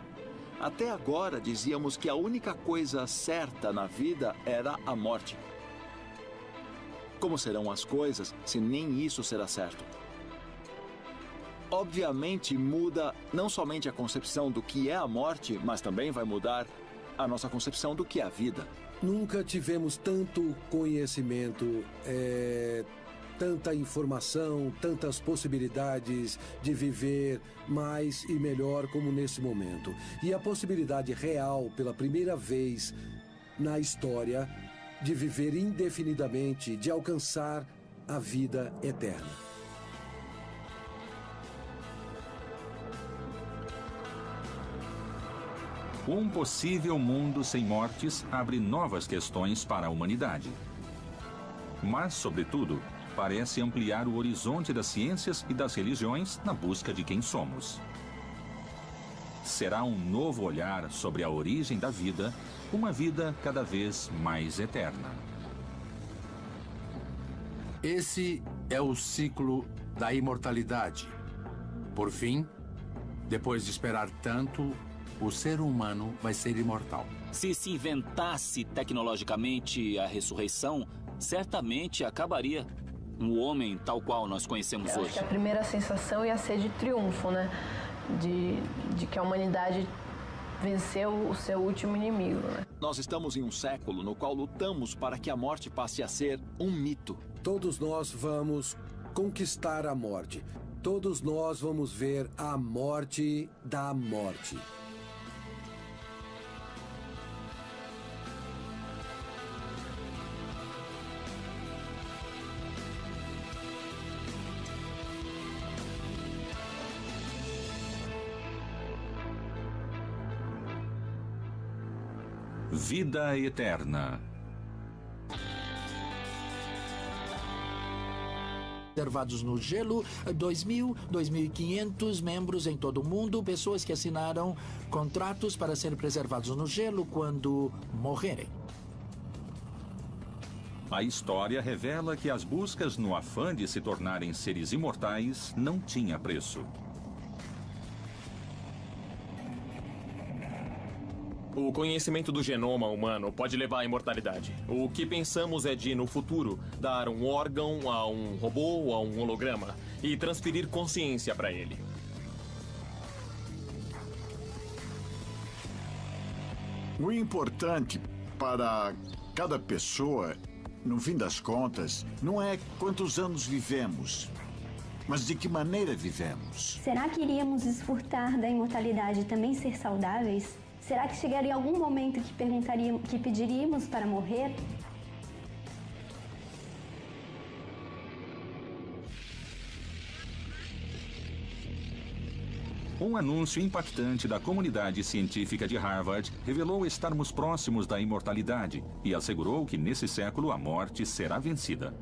Até agora, dizíamos que a única coisa certa na vida era a morte. Como serão as coisas se nem isso será certo? obviamente muda não somente a concepção do que é a morte, mas também vai mudar a nossa concepção do que é a vida. Nunca tivemos tanto conhecimento, tanta informação, tantas possibilidades de viver mais e melhor como nesse momento. E a possibilidade real, pela primeira vez na história, de viver indefinidamente, de alcançar a vida eterna. Um possível mundo sem mortes abre novas questões para a humanidade. Mas, sobretudo, parece ampliar o horizonte das ciências e das religiões na busca de quem somos. Será um novo olhar sobre a origem da vida, uma vida cada vez mais eterna. Esse é o ciclo da imortalidade. Por fim, depois de esperar tanto, o ser humano vai ser imortal. Se inventasse tecnologicamente a ressurreição, certamente acabaria um homem tal qual nós conhecemos Eu hoje. acho que a primeira sensação ia ser de triunfo, né? De que a humanidade venceu o seu último inimigo, né? Nós estamos em um século no qual lutamos para que a morte passe a ser um mito. Todos nós vamos conquistar a morte. Todos nós vamos ver a morte da morte. Vida eterna. Preservados no gelo, 2.000, 2.500 membros em todo o mundo, pessoas que assinaram contratos para serem preservados no gelo quando morrerem. A história revela que as buscas no afã de se tornarem seres imortais não tinha preço. O conhecimento do genoma humano pode levar à imortalidade. O que pensamos é de, no futuro, dar um órgão a um robô ou a um holograma e transferir consciência para ele. O importante para cada pessoa, no fim das contas, não é quantos anos vivemos, mas de que maneira vivemos. Será que iríamos desfrutar da imortalidade e também ser saudáveis? Será que chegaria algum momento que pediríamos para morrer? Um anúncio impactante da comunidade científica de Harvard revelou estarmos próximos da imortalidade e assegurou que nesse século a morte será vencida.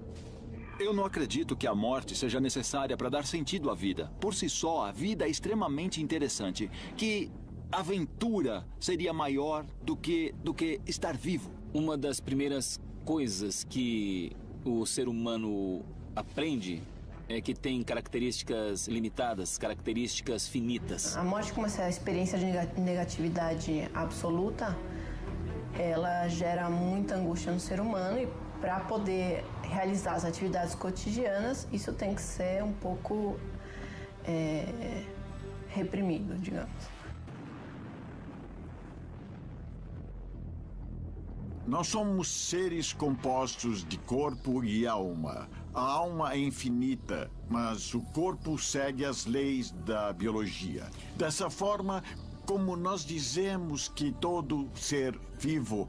Eu não acredito que a morte seja necessária para dar sentido à vida. Por si só, a vida é extremamente interessante. Que a aventura seria maior do que estar vivo. Uma das primeiras coisas que o ser humano aprende é que tem características limitadas, características finitas. A morte, como essa experiência de negatividade absoluta, ela gera muita angústia no ser humano e para poder realizar as atividades cotidianas, isso tem que ser um pouco reprimido, digamos. Nós somos seres compostos de corpo e alma. A alma é infinita, mas o corpo segue as leis da biologia. Dessa forma, como nós dizemos que todo ser vivo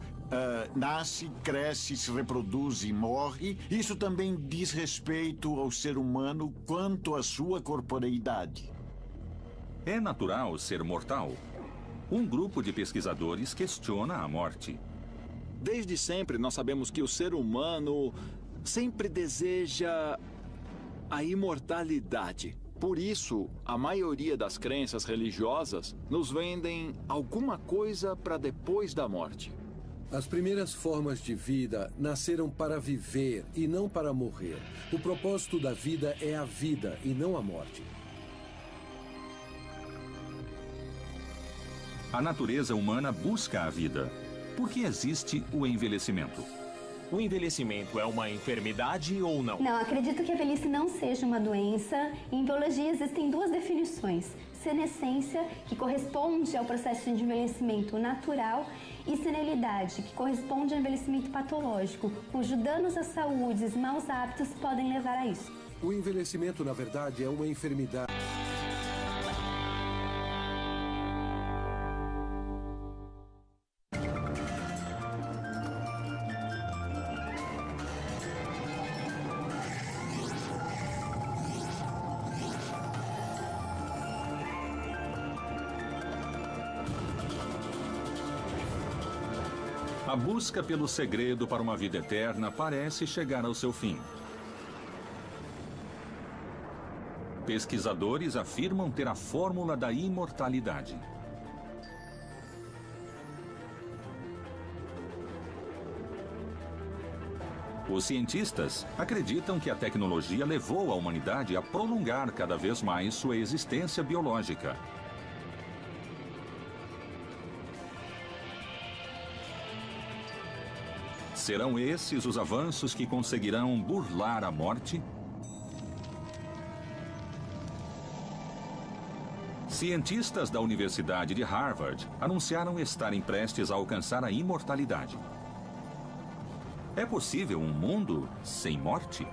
nasce, cresce, se reproduz e morre, isso também diz respeito ao ser humano quanto à sua corporeidade. É natural ser mortal. Um grupo de pesquisadores questiona a morte. Desde sempre, nós sabemos que o ser humano sempre deseja a imortalidade. Por isso, a maioria das crenças religiosas nos vendem alguma coisa para depois da morte. As primeiras formas de vida nasceram para viver e não para morrer. O propósito da vida é a vida e não a morte. A natureza humana busca a vida. Por que existe o envelhecimento? O envelhecimento é uma enfermidade ou não? Não, acredito que a velhice não seja uma doença. Em biologia existem duas definições. Senescência, que corresponde ao processo de envelhecimento natural, e senilidade, que corresponde ao envelhecimento patológico, cujo danos à saúde e maus hábitos podem levar a isso. O envelhecimento, na verdade, é uma enfermidade. A busca pelo segredo para uma vida eterna parece chegar ao seu fim. Pesquisadores afirmam ter a fórmula da imortalidade. Os cientistas acreditam que a tecnologia levou a humanidade a prolongar cada vez mais sua existência biológica. Serão esses os avanços que conseguirão burlar a morte? Cientistas da Universidade de Harvard anunciaram estarem prestes a alcançar a imortalidade. É possível um mundo sem morte?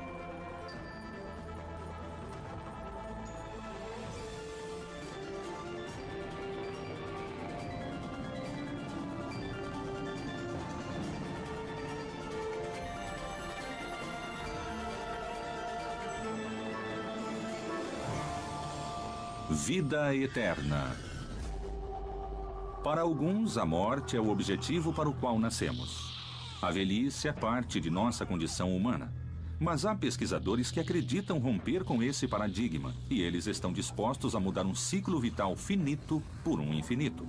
Vida eterna. Para alguns, a morte é o objetivo para o qual nascemos. A velhice é parte de nossa condição humana. Mas há pesquisadores que acreditam romper com esse paradigma, e eles estão dispostos a mudar um ciclo vital finito por um infinito.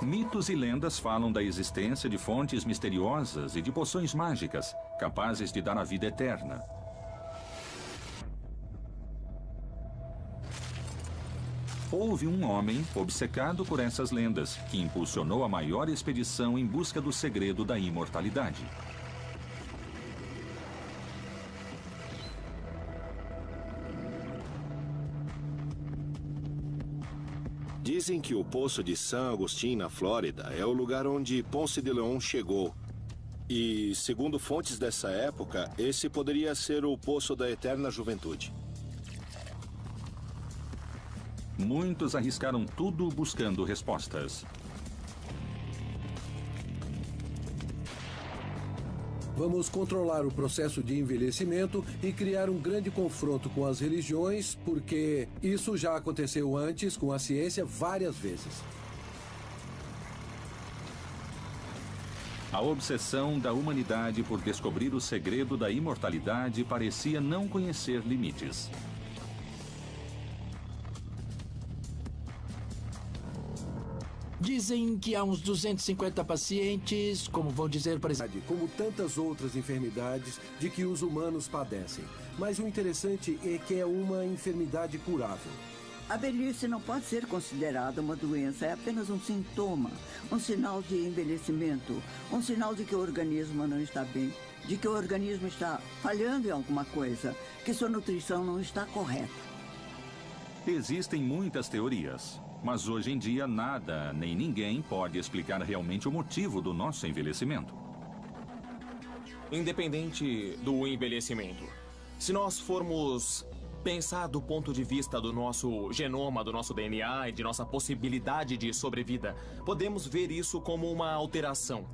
Mitos e lendas falam da existência de fontes misteriosas e de poções mágicas, capazes de dar a vida eterna. Houve um homem obcecado por essas lendas, que impulsionou a maior expedição em busca do segredo da imortalidade. Dizem que o Poço de San Agustín, na Flórida, é o lugar onde Ponce de León chegou. E, segundo fontes dessa época, esse poderia ser o Poço da Eterna Juventude. Muitos arriscaram tudo buscando respostas. Vamos controlar o processo de envelhecimento e criar um grande confronto com as religiões, porque isso já aconteceu antes com a ciência várias vezes. A obsessão da humanidade por descobrir o segredo da imortalidade parecia não conhecer limites. Dizem que há uns 250 pacientes, como vão dizer, por exemplo, como tantas outras enfermidades de que os humanos padecem. Mas o interessante é que é uma enfermidade curável. A velhice não pode ser considerada uma doença, é apenas um sintoma, um sinal de envelhecimento, um sinal de que o organismo não está bem, de que o organismo está falhando em alguma coisa, que sua nutrição não está correta. Existem muitas teorias. Mas hoje em dia, nada nem ninguém pode explicar realmente o motivo do nosso envelhecimento. Independente do envelhecimento, se nós formos pensar do ponto de vista do nosso genoma, do nosso DNA e de nossa possibilidade de sobrevida, podemos ver isso como uma alteração.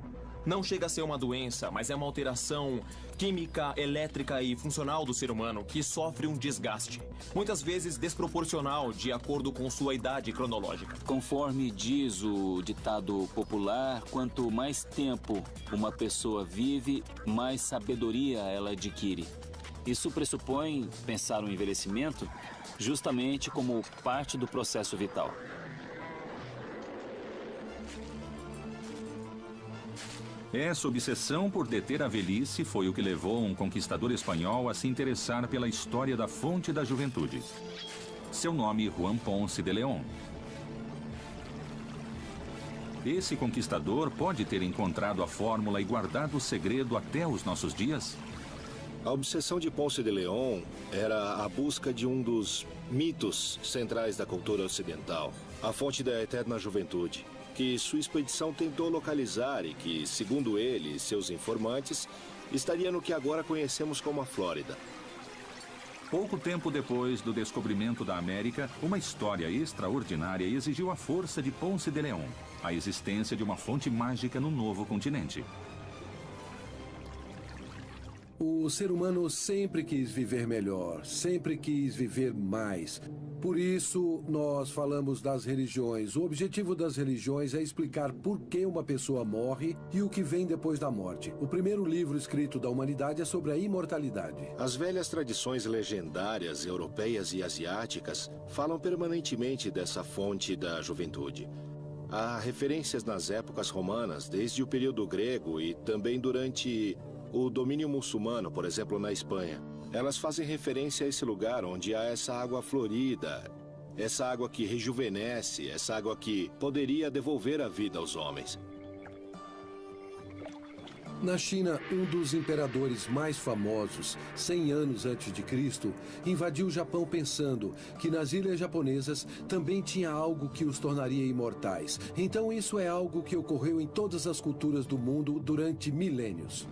Não chega a ser uma doença, mas é uma alteração química, elétrica e funcional do ser humano que sofre um desgaste, muitas vezes desproporcional de acordo com sua idade cronológica. Conforme diz o ditado popular, quanto mais tempo uma pessoa vive, mais sabedoria ela adquire. Isso pressupõe pensar o envelhecimento justamente como parte do processo vital. Essa obsessão por deter a velhice foi o que levou um conquistador espanhol a se interessar pela história da fonte da juventude. Seu nome, Juan Ponce de León. Esse conquistador pode ter encontrado a fórmula e guardado o segredo até os nossos dias? A obsessão de Ponce de León era a busca de um dos mitos centrais da cultura ocidental, a fonte da eterna juventude, que sua expedição tentou localizar e que, segundo ele e seus informantes, estaria no que agora conhecemos como a Flórida. Pouco tempo depois do descobrimento da América, uma história extraordinária exigiu a força de Ponce de León, a existência de uma fonte mágica no novo continente. O ser humano sempre quis viver melhor, sempre quis viver mais. Por isso, nós falamos das religiões. O objetivo das religiões é explicar por que uma pessoa morre e o que vem depois da morte. O primeiro livro escrito da humanidade é sobre a imortalidade. As velhas tradições legendárias europeias e asiáticas falam permanentemente dessa fonte da juventude. Há referências nas épocas romanas, desde o período grego e também durante o domínio muçulmano, por exemplo, na Espanha. Elas fazem referência a esse lugar onde há essa água florida, essa água que rejuvenesce, essa água que poderia devolver a vida aos homens. Na China, um dos imperadores mais famosos, 100 anos antes de Cristo, invadiu o Japão pensando que nas ilhas japonesas também tinha algo que os tornaria imortais. Então isso é algo que ocorreu em todas as culturas do mundo durante milênios.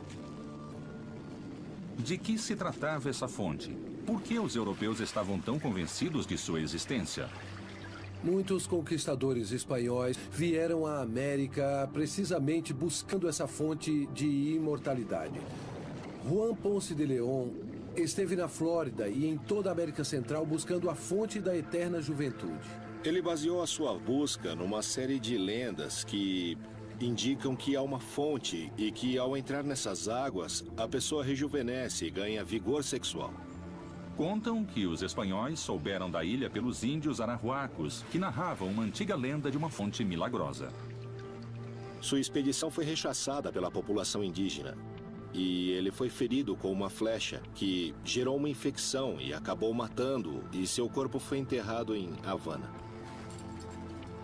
De que se tratava essa fonte? Por que os europeus estavam tão convencidos de sua existência? Muitos conquistadores espanhóis vieram à América precisamente buscando essa fonte de imortalidade. Juan Ponce de León esteve na Flórida e em toda a América Central buscando a fonte da eterna juventude. Ele baseou a sua busca numa série de lendas que indicam que há uma fonte e que, ao entrar nessas águas, a pessoa rejuvenesce e ganha vigor sexual. Contam que os espanhóis souberam da ilha pelos índios arahuacos, que narravam uma antiga lenda de uma fonte milagrosa. Sua expedição foi rechaçada pela população indígena e ele foi ferido com uma flecha que gerou uma infecção e acabou matando-o, e seu corpo foi enterrado em Havana.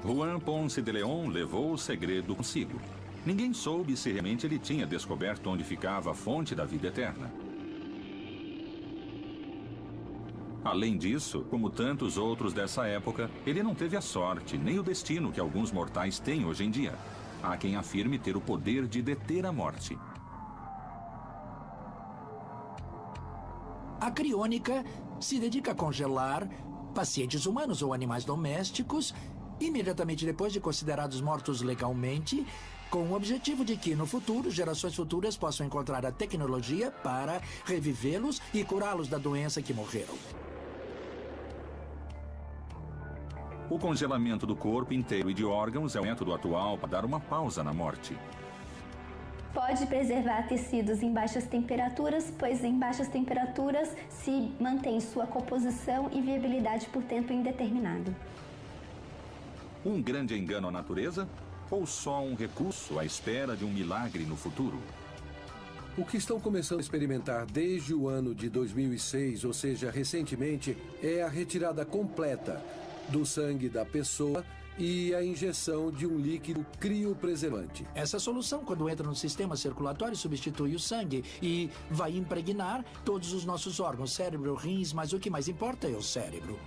Juan Ponce de León levou o segredo consigo. Ninguém soube se realmente ele tinha descoberto onde ficava a fonte da vida eterna. Além disso, como tantos outros dessa época, ele não teve a sorte nem o destino que alguns mortais têm hoje em dia. Há quem afirme ter o poder de deter a morte. A criônica se dedica a congelar pacientes humanos ou animais domésticos imediatamente depois de considerados mortos legalmente, com o objetivo de que, no futuro, gerações futuras possam encontrar a tecnologia para revivê-los e curá-los da doença que morreram. O congelamento do corpo inteiro e de órgãos é o método atual para dar uma pausa na morte. Pode preservar tecidos em baixas temperaturas, pois em baixas temperaturas se mantém sua composição e viabilidade por tempo indeterminado. Um grande engano à natureza? Ou só um recurso à espera de um milagre no futuro? O que estão começando a experimentar desde o ano de 2006, ou seja, recentemente, é a retirada completa do sangue da pessoa e a injeção de um líquido criopreservante. Essa solução, quando entra no sistema circulatório, substitui o sangue e vai impregnar todos os nossos órgãos, cérebro, rins, mas o que mais importa é o cérebro.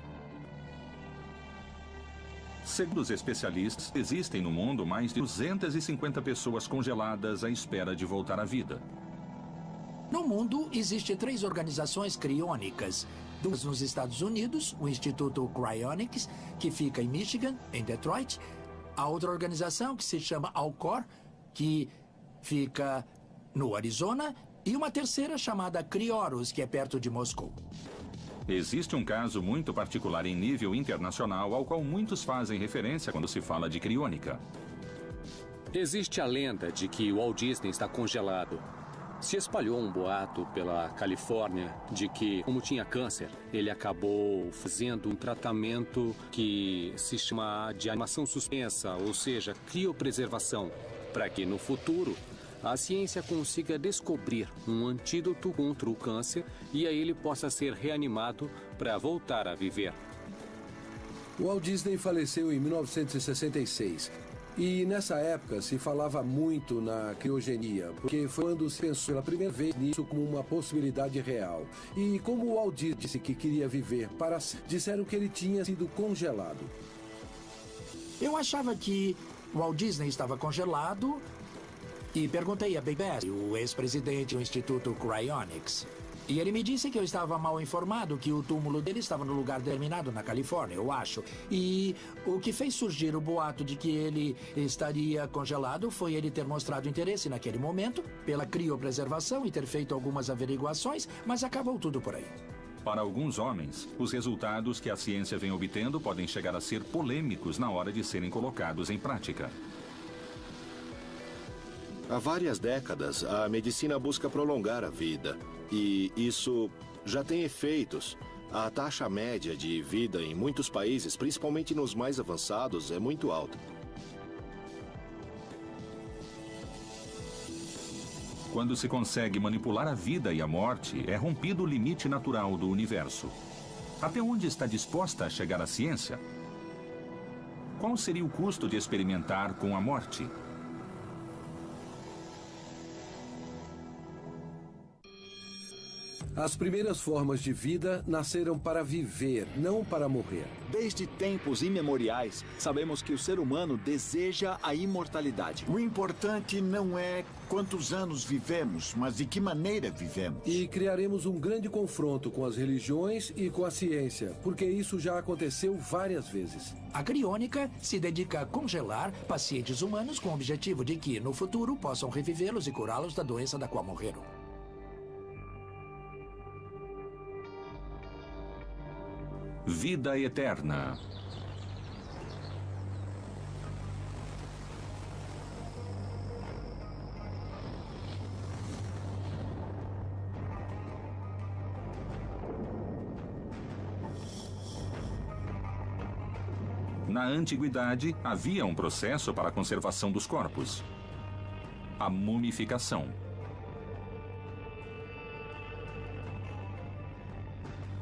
Segundo os especialistas, existem no mundo mais de 250 pessoas congeladas à espera de voltar à vida. No mundo, existem 3 organizações criônicas. 2 nos Estados Unidos, o Instituto Cryonics, que fica em Michigan, em Detroit. A outra organização, que se chama Alcor, que fica no Arizona. E uma terceira chamada Crioros, que é perto de Moscou. Existe um caso muito particular em nível internacional ao qual muitos fazem referência quando se fala de criônica. Existe a lenda de que o Walt Disney está congelado. Se espalhou um boato pela Califórnia de que, como tinha câncer, ele acabou fazendo um tratamento que se chama de animação suspensa, ou seja, criopreservação, para que no futuro a ciência consiga descobrir um antídoto contra o câncer e aí ele possa ser reanimado para voltar a viver. O Walt Disney faleceu em 1966. E nessa época se falava muito na criogenia, porque foi quando se pensou pela primeira vez nisso como uma possibilidade real. E como o Walt Disney disse que queria viver para sempre, disseram que ele tinha sido congelado. Eu achava que o Walt Disney estava congelado e perguntei a Bill Bass, o ex-presidente do Instituto Cryonics. E ele me disse que eu estava mal informado, que o túmulo dele estava no lugar determinado na Califórnia, eu acho. E o que fez surgir o boato de que ele estaria congelado foi ele ter mostrado interesse naquele momento pela criopreservação e ter feito algumas averiguações, mas acabou tudo por aí. Para alguns homens, os resultados que a ciência vem obtendo podem chegar a ser polêmicos na hora de serem colocados em prática. Há várias décadas, a medicina busca prolongar a vida. E isso já tem efeitos. A taxa média de vida em muitos países, principalmente nos mais avançados, é muito alta. Quando se consegue manipular a vida e a morte, é rompido o limite natural do universo. Até onde está disposta a chegar a ciência? Qual seria o custo de experimentar com a morte? As primeiras formas de vida nasceram para viver, não para morrer. Desde tempos imemoriais, sabemos que o ser humano deseja a imortalidade. O importante não é quantos anos vivemos, mas de que maneira vivemos. E criaremos um grande confronto com as religiões e com a ciência, porque isso já aconteceu várias vezes. A criônica se dedica a congelar pacientes humanos com o objetivo de que, no futuro, possam revivê-los e curá-los da doença da qual morreram. Vida eterna. Na antiguidade, havia um processo para a conservação dos corpos: a mumificação.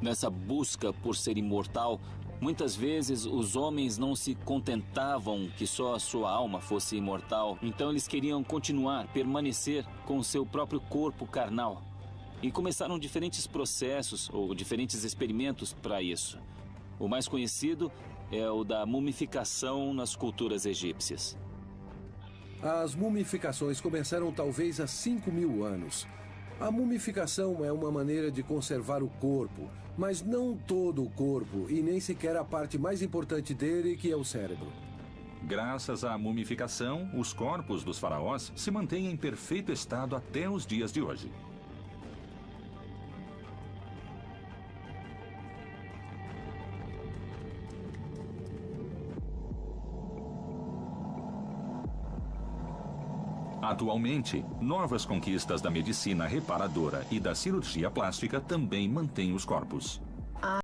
Nessa busca por ser imortal, muitas vezes os homens não se contentavam que só a sua alma fosse imortal. Então eles queriam continuar, permanecer com o seu próprio corpo carnal. E começaram diferentes processos ou diferentes experimentos para isso. O mais conhecido é o da mumificação nas culturas egípcias. As mumificações começaram talvez há 5.000 anos. A mumificação é uma maneira de conservar o corpo, mas não todo o corpo e nem sequer a parte mais importante dele, que é o cérebro. Graças à mumificação, os corpos dos faraós se mantêm em perfeito estado até os dias de hoje. Atualmente, novas conquistas da medicina reparadora e da cirurgia plástica também mantêm os corpos.